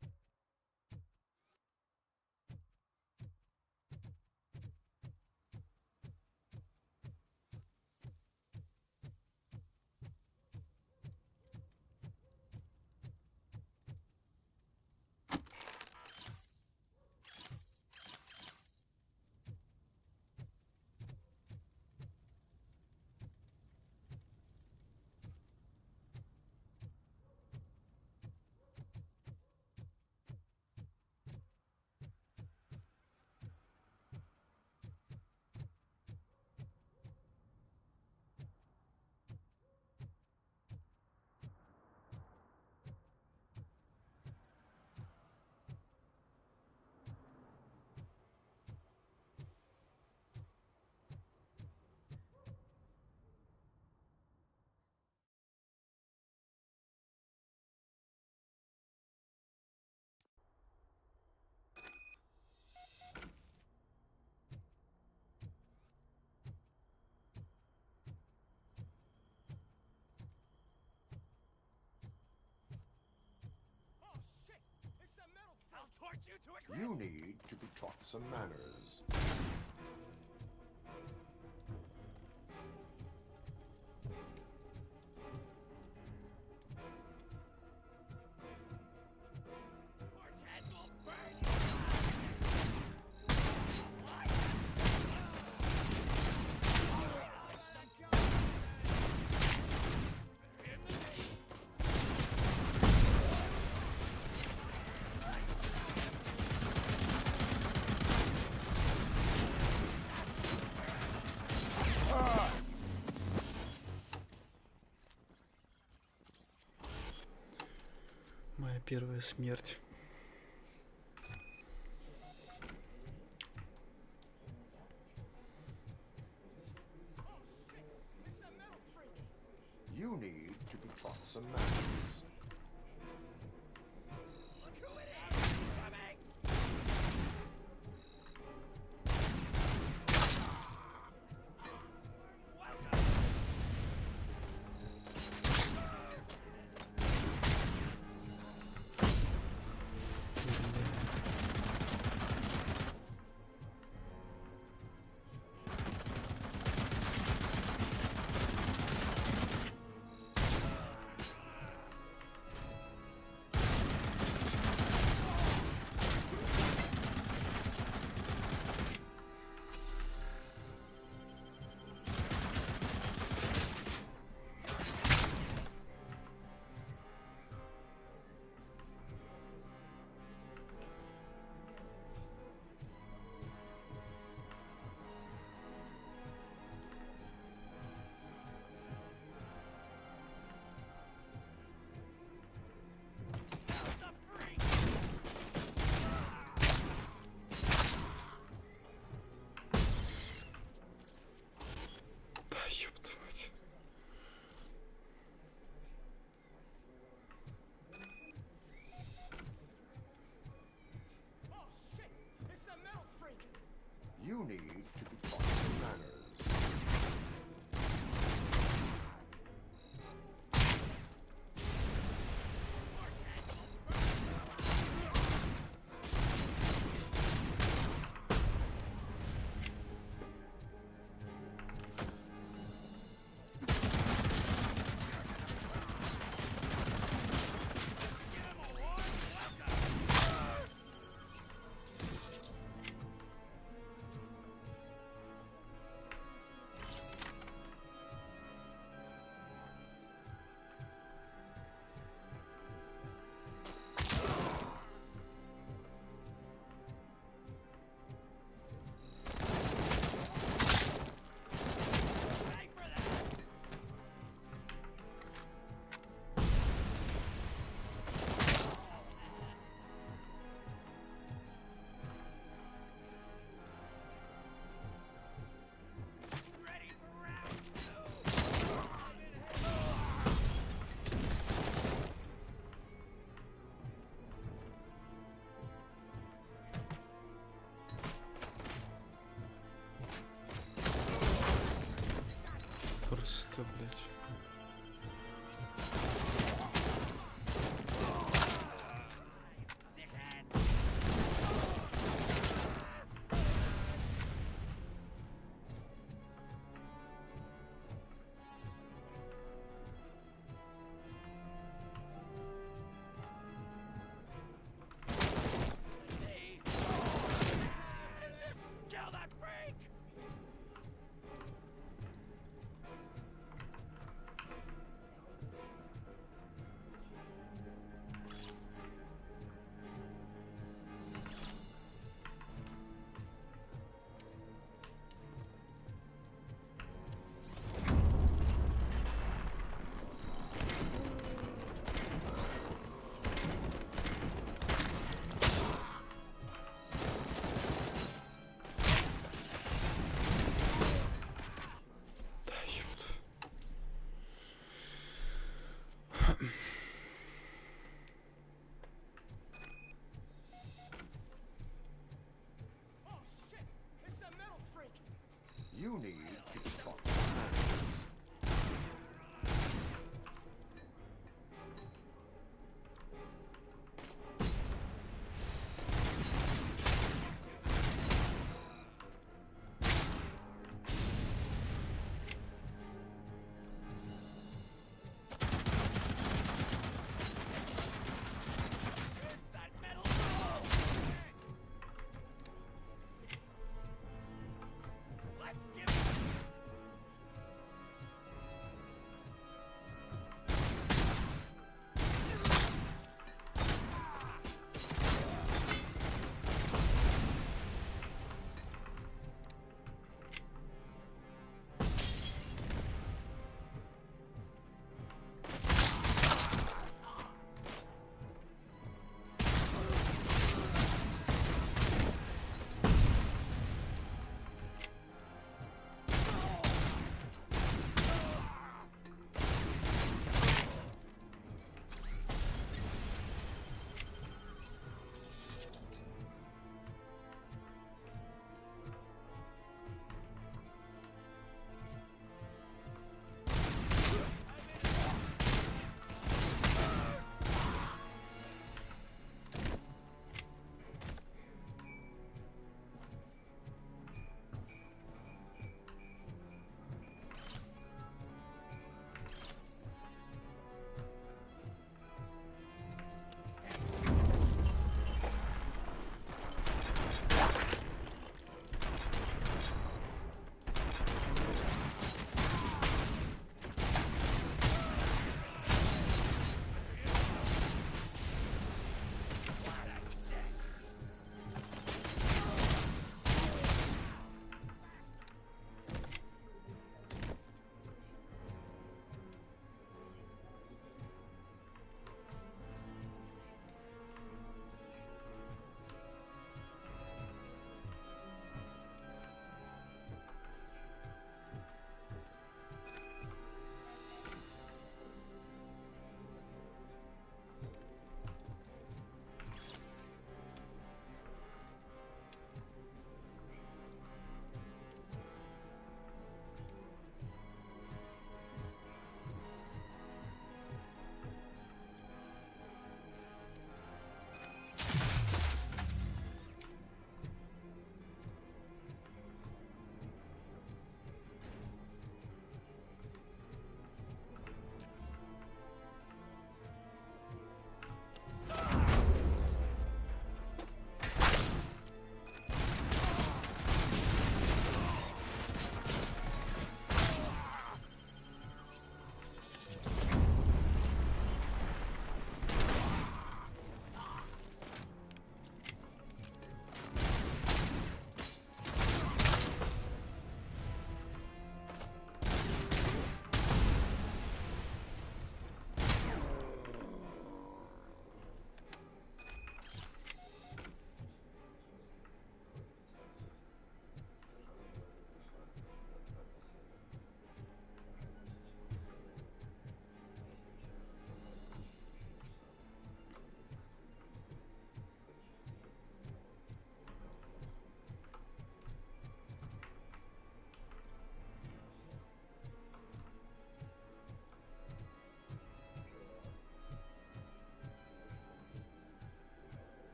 You need to be taught some manners. Моя первая смерть. You need to be taught some manners.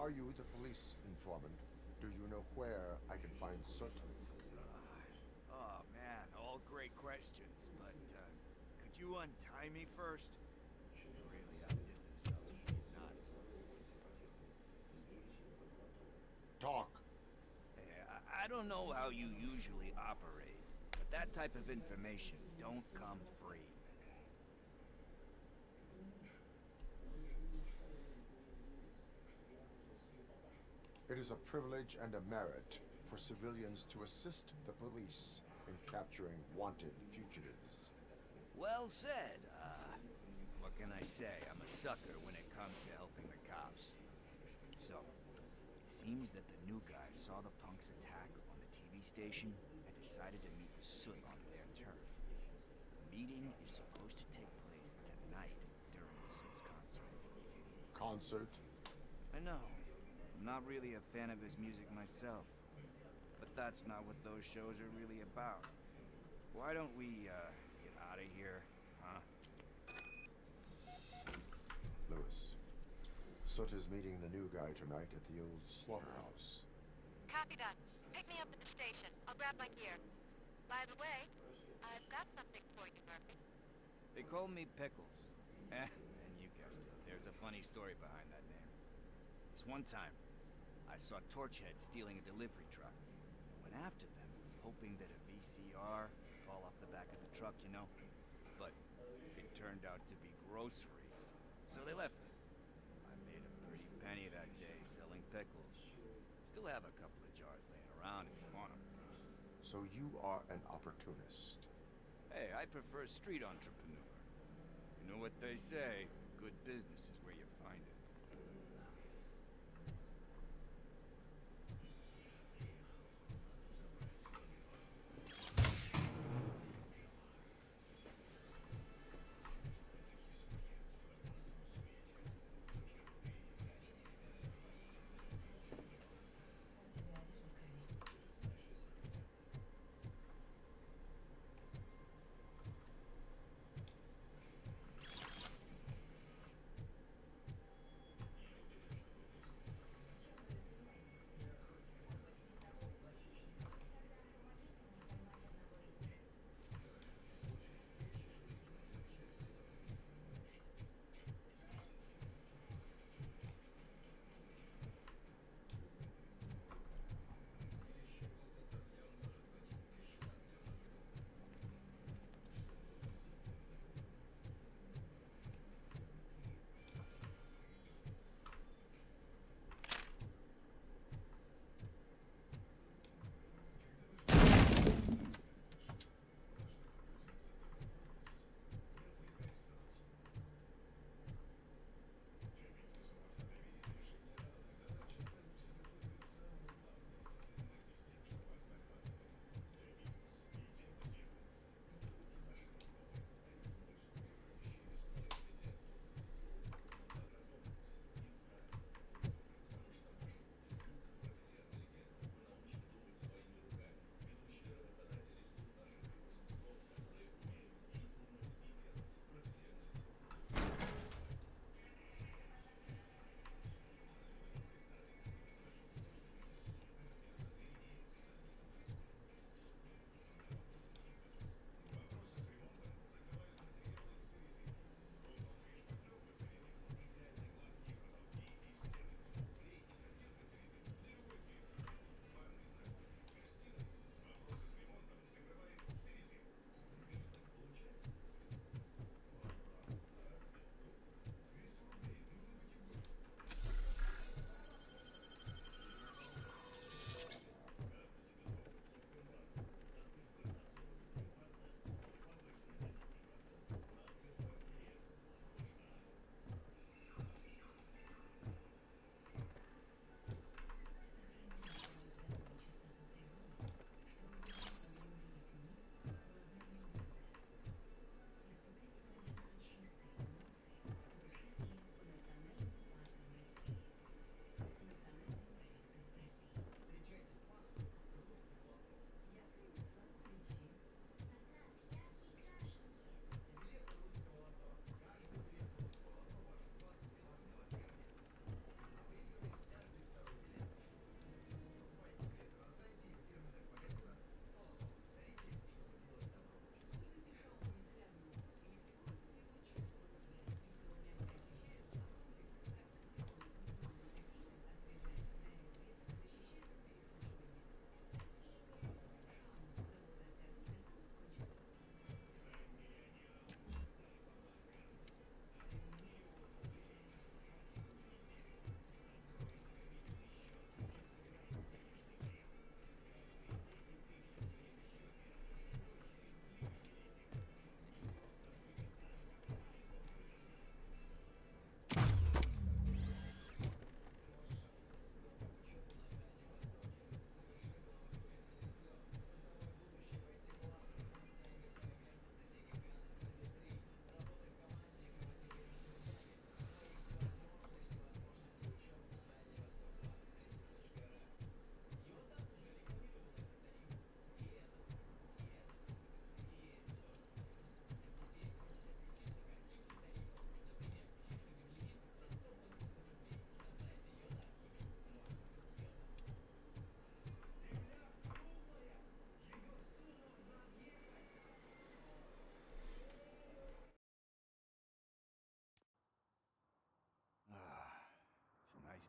Are you the police informant? Do you know where I can find Soot? Oh man, all great questions, but could you untie me first? They really outdid themselves with these knots. Talk. Hey, I don't know how you usually operate, but that type of information don't come free. It is a privilege and a merit for civilians to assist the police in capturing wanted fugitives. Well said. What can I say? I'm a sucker when it comes to helping the cops. So, it seems that the new guy saw the punks attack on the TV station and decided to meet with Soot on their turf. The meeting is supposed to take place tonight during Soot's concert. Concert? I know. I'm not really a fan of his music myself. But that's not what those shows are really about. Why don't we, get out of here, huh? Lewis. Soot is meeting the new guy tonight at the old slaughterhouse. Copy that. Pick me up at the station. I'll grab my gear. By the way, I've got something for you, Murphy. They call me Pickles. And you guessed it. There's a funny story behind that name. This one time, I saw Torchhead stealing a delivery truck. I went after them, hoping that a VCR would fall off the back of the truck, you know? But it turned out to be groceries. So they left it. I made a pretty penny that day selling pickles. Still have a couple of jars laying around if you want them. So you are an opportunist. Hey, I prefer street entrepreneur. You know what they say, good business is where you find it.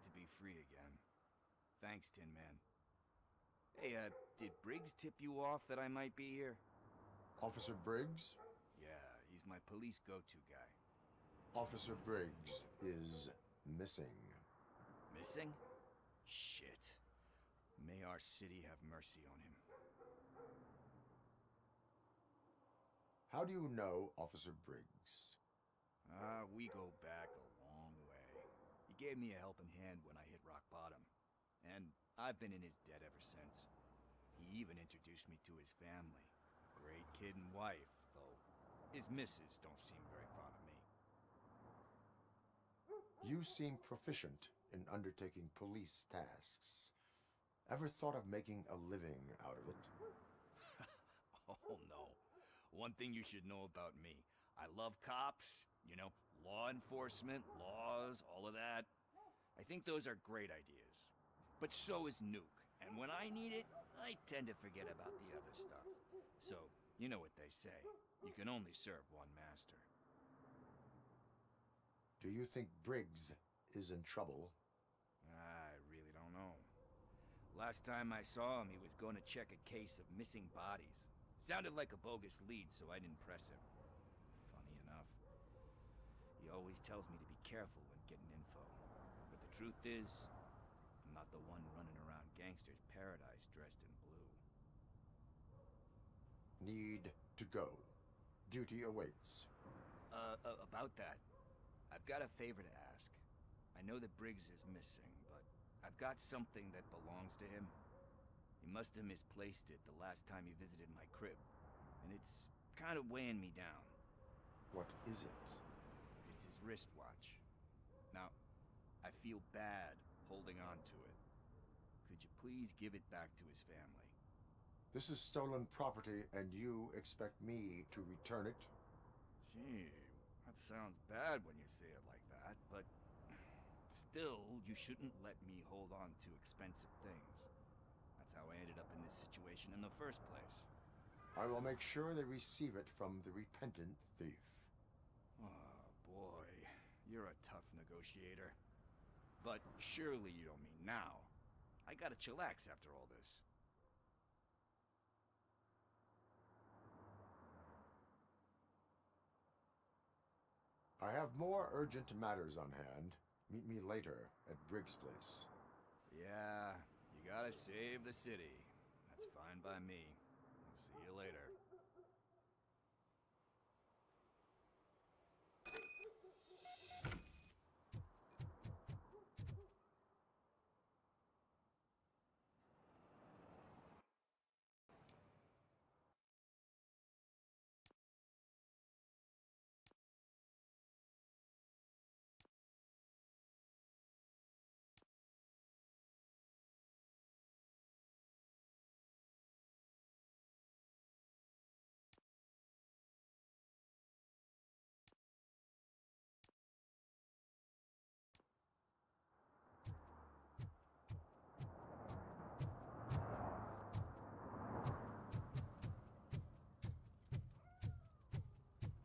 to be free again. Thanks, Tin Man. Hey, did Briggs tip you off that I might be here? Officer Briggs? Yeah, he's my police go-to guy. Officer Briggs is missing. Missing? Shit. May our city have mercy on him. How do you know Officer Briggs? We go back a long way. He gave me a helping hand when I hit rock bottom. And I've been in his debt ever since. He even introduced me to his family. Great kid and wife, though his missus don't seem very fond of me. You seem proficient in undertaking police tasks. Ever thought of making a living out of it? Oh, no. One thing you should know about me. I love cops, you know, law enforcement, laws, all of that. I think those are great ideas. But so is Nuke. And when I need it, I tend to forget about the other stuff. So, you know what they say. You can only serve one master. Do you think Briggs is in trouble? I really don't know. Last time I saw him, he was going to check a case of missing bodies. Sounded like a bogus lead, so I didn't press him. Funny enough. He always tells me to be careful when getting info. But the truth is, I'm not the one running around gangster's paradise dressed in blue. Need to go. Duty awaits. About that, I've got a favor to ask. I know that Briggs is missing, but I've got something that belongs to him. He must have misplaced it the last time he visited my crib, and it's kind of weighing me down. What is it? It's his wristwatch. Now, I feel bad holding on to it. Could you please give it back to his family? This is stolen property, and you expect me to return it? Gee, that sounds bad when you say it like that, but still, you shouldn't let me hold on to expensive things. That's how I ended up in this situation in the first place. I will make sure they receive it from the repentant thief. Oh, boy. You're a tough negotiator. But surely you don't mean now. I gotta chillax after all this. I have more urgent matters on hand. Meet me later at Briggs' place. Yeah, you gotta save the city. That's fine by me. I'll see you later.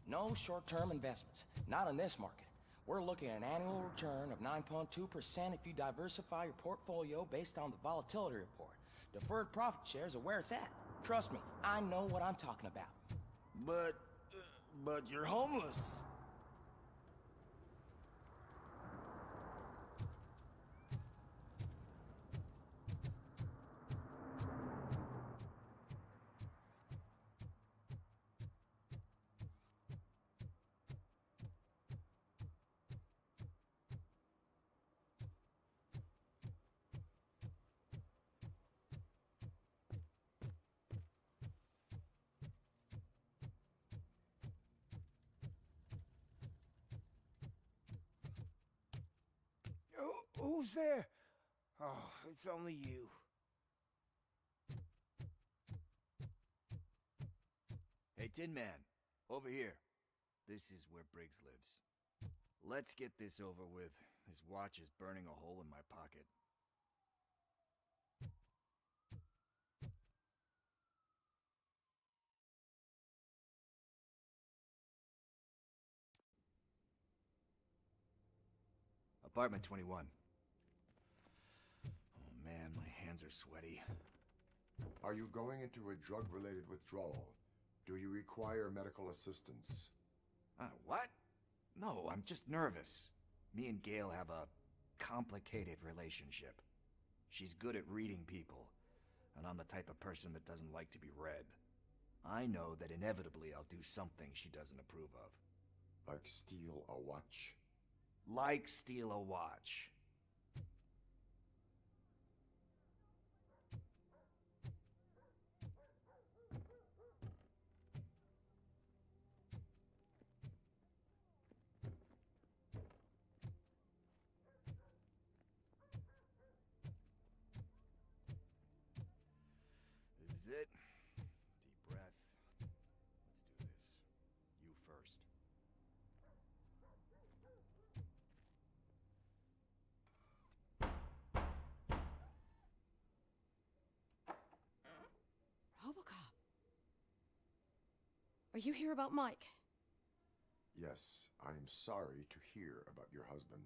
No short-term investments. Not in this market. We're looking at an annual return of 9.2% if you diversify your portfolio based on the volatility report. Deferred profit shares are where it's at. Trust me, I know what I'm talking about. But you're homeless. Who's there? Oh, it's only you. Hey, Tin Man, over here. This is where Briggs lives. Let's get this over with. His watch is burning a hole in my pocket. Apartment 21. hands are sweaty. Are you going into a drug-related withdrawal? Do you require medical assistance? What? No, I'm just nervous. Me and Gail have a complicated relationship. She's good at reading people, and I'm the type of person that doesn't like to be read. I know that inevitably I'll do something she doesn't approve of. Like steal a watch? Like steal a watch. This is it. Deep breath. Let's do this. You first. RoboCop. Are you here about Mike? Yes, I'm sorry to hear about your husband.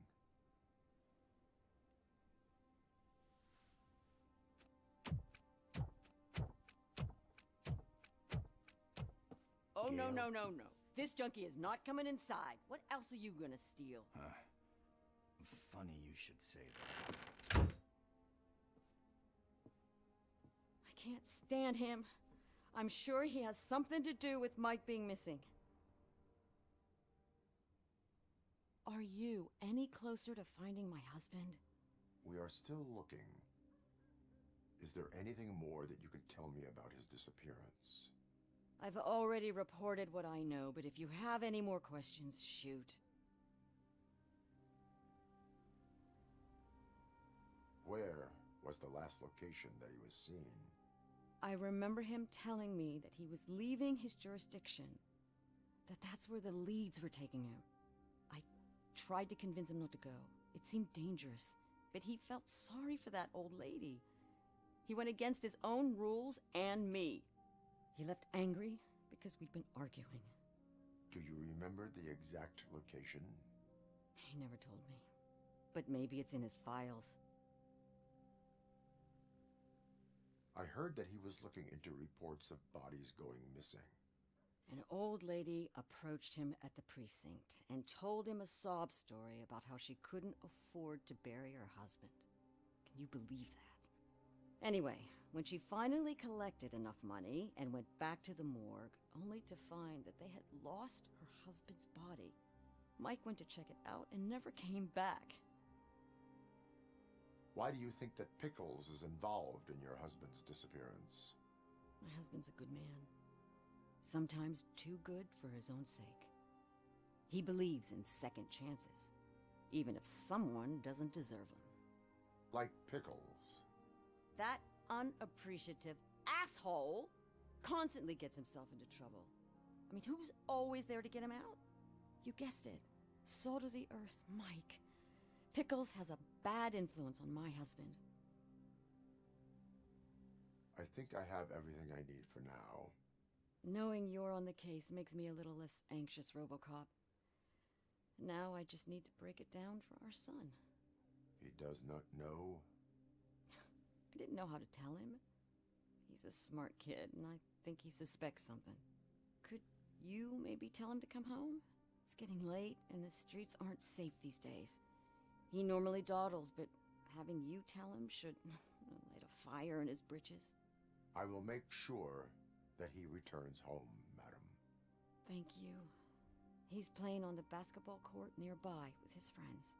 Oh, no, Gail? no, no, no. This junkie is not coming inside. What else are you gonna steal? Funny you should say that. I can't stand him. I'm sure he has something to do with Mike being missing. Are you any closer to finding my husband? We are still looking. Is there anything more that you can tell me about his disappearance? I've already reported what I know, but if you have any more questions, shoot. Where was the last location that he was seen? I remember him telling me that he was leaving his jurisdiction, that that's where the leads were taking him. I tried to convince him not to go. It seemed dangerous, but he felt sorry for that old lady. He went against his own rules and me. He left angry because we'd been arguing. Do you remember the exact location? He never told me, but maybe it's in his files. I heard that he was looking into reports of bodies going missing. An old lady approached him at the precinct and told him a sob story about how she couldn't afford to bury her husband. Can you believe that? Anyway, when she finally collected enough money and went back to the morgue, only to find that they had lost her husband's body, Mike went to check it out and never came back. Why do you think that Pickles is involved in your husband's disappearance? My husband's a good man. Sometimes too good for his own sake. He believes in second chances, even if someone doesn't deserve them. Like Pickles. That unappreciative asshole constantly gets himself into trouble. I mean, who's always there to get him out? You guessed it. Salt of the earth, Mike. Pickles has a bad influence on my husband. I think I have everything I need for now. Knowing you're on the case makes me a little less anxious, RoboCop. Now I just need to break it down for our son. He does not know? I didn't know how to tell him. He's a smart kid, and I think he suspects something. Could you maybe tell him to come home? It's getting late, and the streets aren't safe these days. He normally dawdles, but having you tell him should light a fire in his britches. I will make sure that he returns home, madam. Thank you. He's playing on the basketball court nearby with his friends.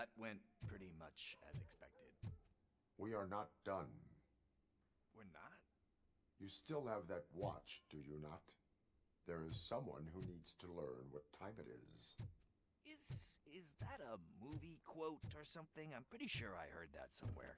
That went pretty much as expected. We are not done. We're not? You still have that watch, do you not? There is someone who needs to learn what time it is. Is that a movie quote or something? I'm pretty sure I heard that somewhere.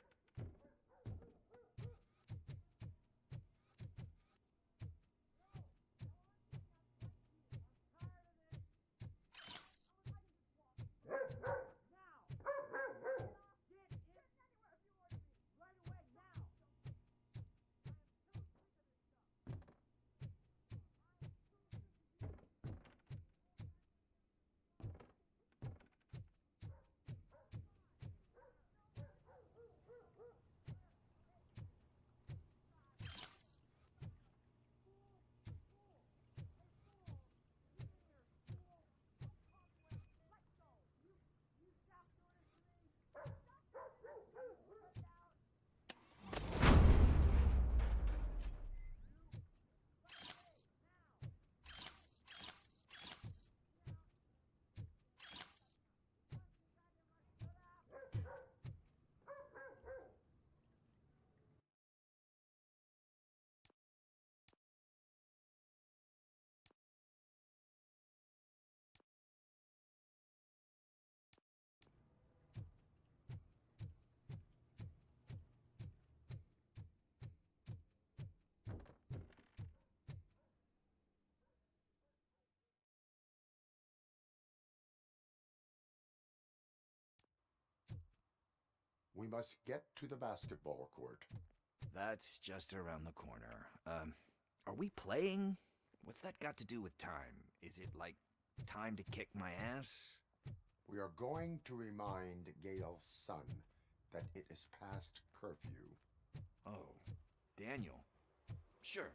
We must get to the basketball court. That's just around the corner. Are we playing? What's that got to do with time? Is it like time to kick my ass? We are going to remind Gale's son that it is past curfew. Oh, Daniel. Sure.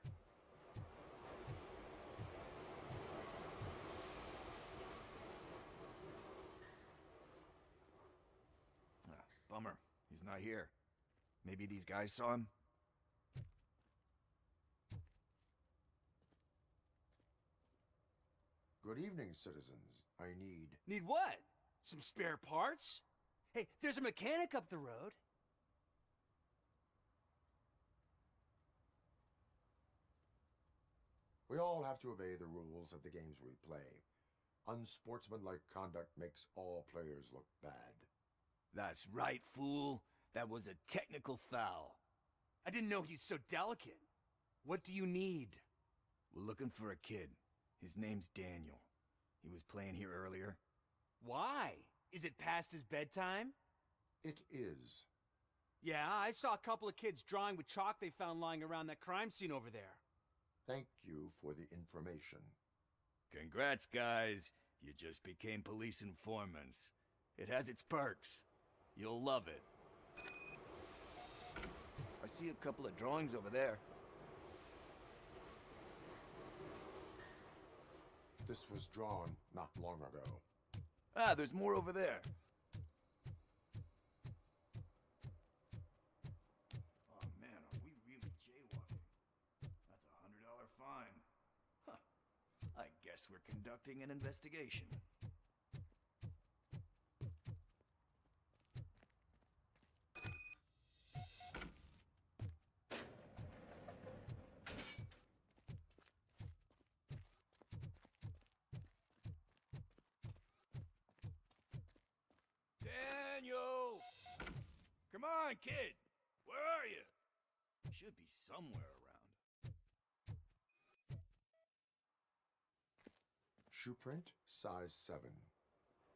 Bummer. He's not here. Maybe these guys saw him? Good evening, citizens. I need... Need what? Some spare parts? Hey, there's a mechanic up the road. We all have to obey the rules of the games we play. Unsportsmanlike conduct makes all players look bad. That's right, fool. That was a technical foul. I didn't know he's so delicate. What do you need? We're looking for a kid. His name's Daniel. He was playing here earlier. Why? Is it past his bedtime? It is. Yeah, I saw a couple of kids drawing with chalk they found lying around that crime scene over there. Thank you for the information. Congrats, guys. You just became police informants. It has its perks. You'll love it. I see a couple of drawings over there. This was drawn not long ago. Ah, there's more over there. Oh man, are we really jaywalking? That's a $100 fine. Huh. I guess we're conducting an investigation. Daniel! Come on, kid! Where are you? Should be somewhere around. Shoe print, size 7.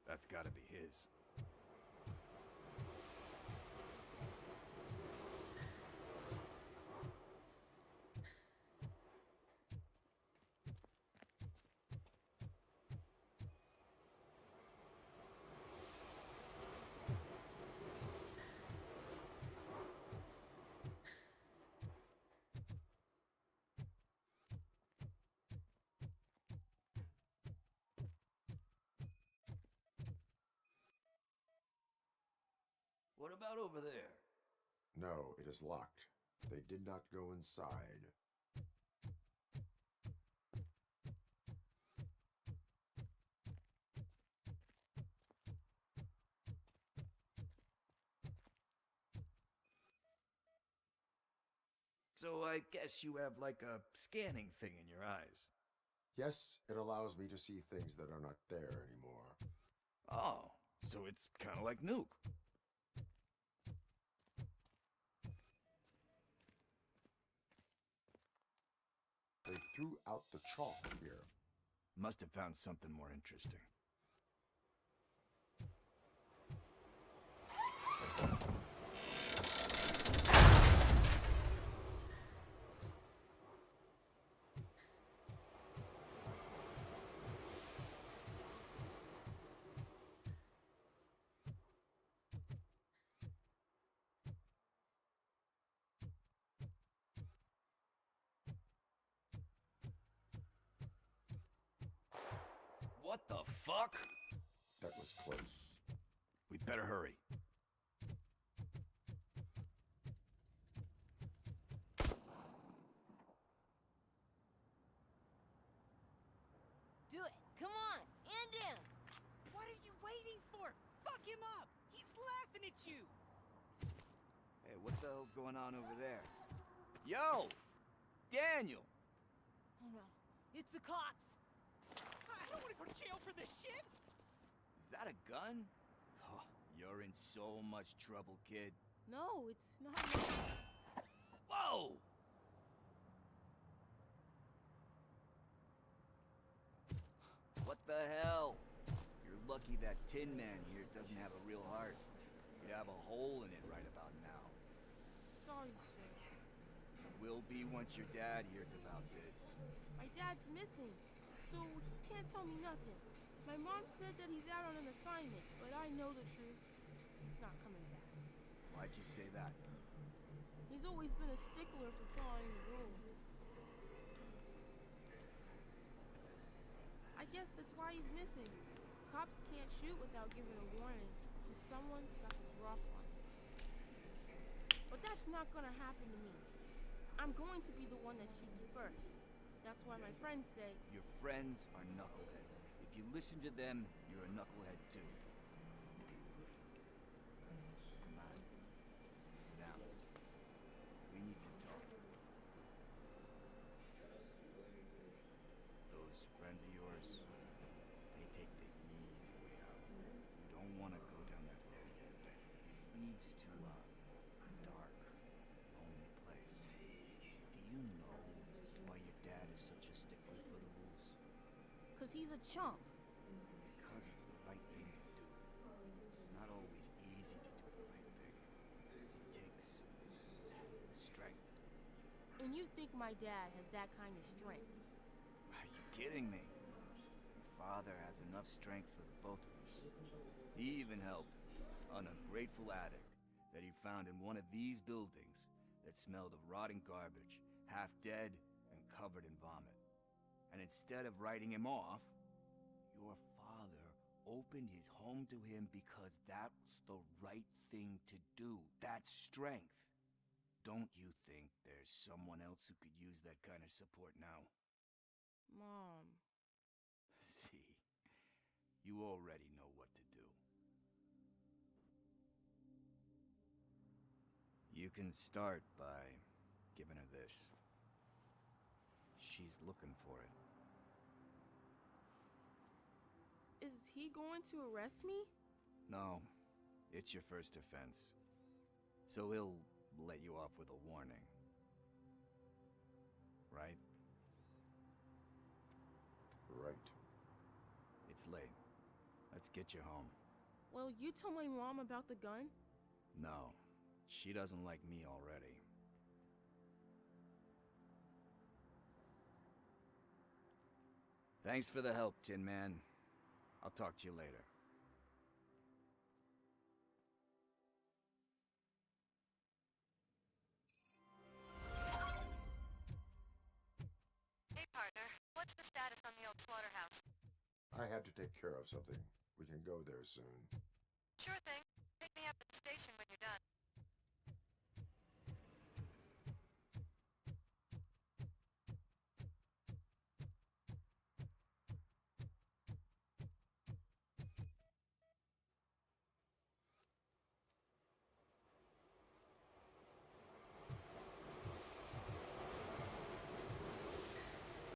That's gotta be his. What about over there? No, it is locked. They did not go inside. So I guess you have like a scanning thing in your eyes. Yes, it allows me to see things that are not there anymore. Oh, so it's kind of like Nuke. They threw out the chalk here. Must have found something more interesting. What the fuck? That was close. We'd better hurry. Do it. Come on. End him. What are you waiting for? Fuck him up! He's laughing at you! Hey, what the hell's going on over there? Yo! Daniel! Oh no. It's the cops. I don't want to go to jail for this shit! Is that a gun? Oh, you're in so much trouble, kid. No, it's not. Whoa! What the hell? You're lucky that Tin Man here doesn't have a real heart. You'd have a hole in it right about now. Sorry, sir. Will be once your dad hears about this. My dad's missing, so he can't tell me nothing. My mom said that he's out on an assignment, but I know the truth. He's not coming back. Why'd you say that? He's always been a stickler for following the rules. I guess that's why he's missing. Cops can't shoot without giving a warning, and someone got the drop on him. But that's not gonna happen to me. I'm going to be the one that shoots first. That's why my friends say... Your friends are knuckleheads. If you listen to them, you're a knucklehead too. Come on. Sit down. We need to talk. Those friends of yours, they take the easy way out. You don't want to go down that road. It leads to a dark, lonely place. Do you know why your dad is such a stickler for the rules? Cause he's a chump. Because it's the right thing to do. It's not always easy to do the right thing. It takes strength. And you think my dad has that kind of strength? Are you kidding me? Your father has enough strength for the both of us. He even helped an ungrateful addict that he found in one of these buildings that smelled of rotting garbage, half dead and covered in vomit. And instead of writing him off, your father opened his home to him because that's the right thing to do. That's strength. Don't you think there's someone else who could use that kind of support now? Mom. See, you already know what to do. You can start by giving her this. She's looking for it. Is he going to arrest me? No, it's your first offense. So he'll let you off with a warning. Right? Right. It's late. Let's get you home. Well, you told my mom about the gun? No, she doesn't like me already. Thanks for the help, Tin Man. I'll talk to you later. Hey, partner. What's the status on the old slaughterhouse? I had to take care of something. We can go there soon. Sure thing. Pick me up at the station when you're done.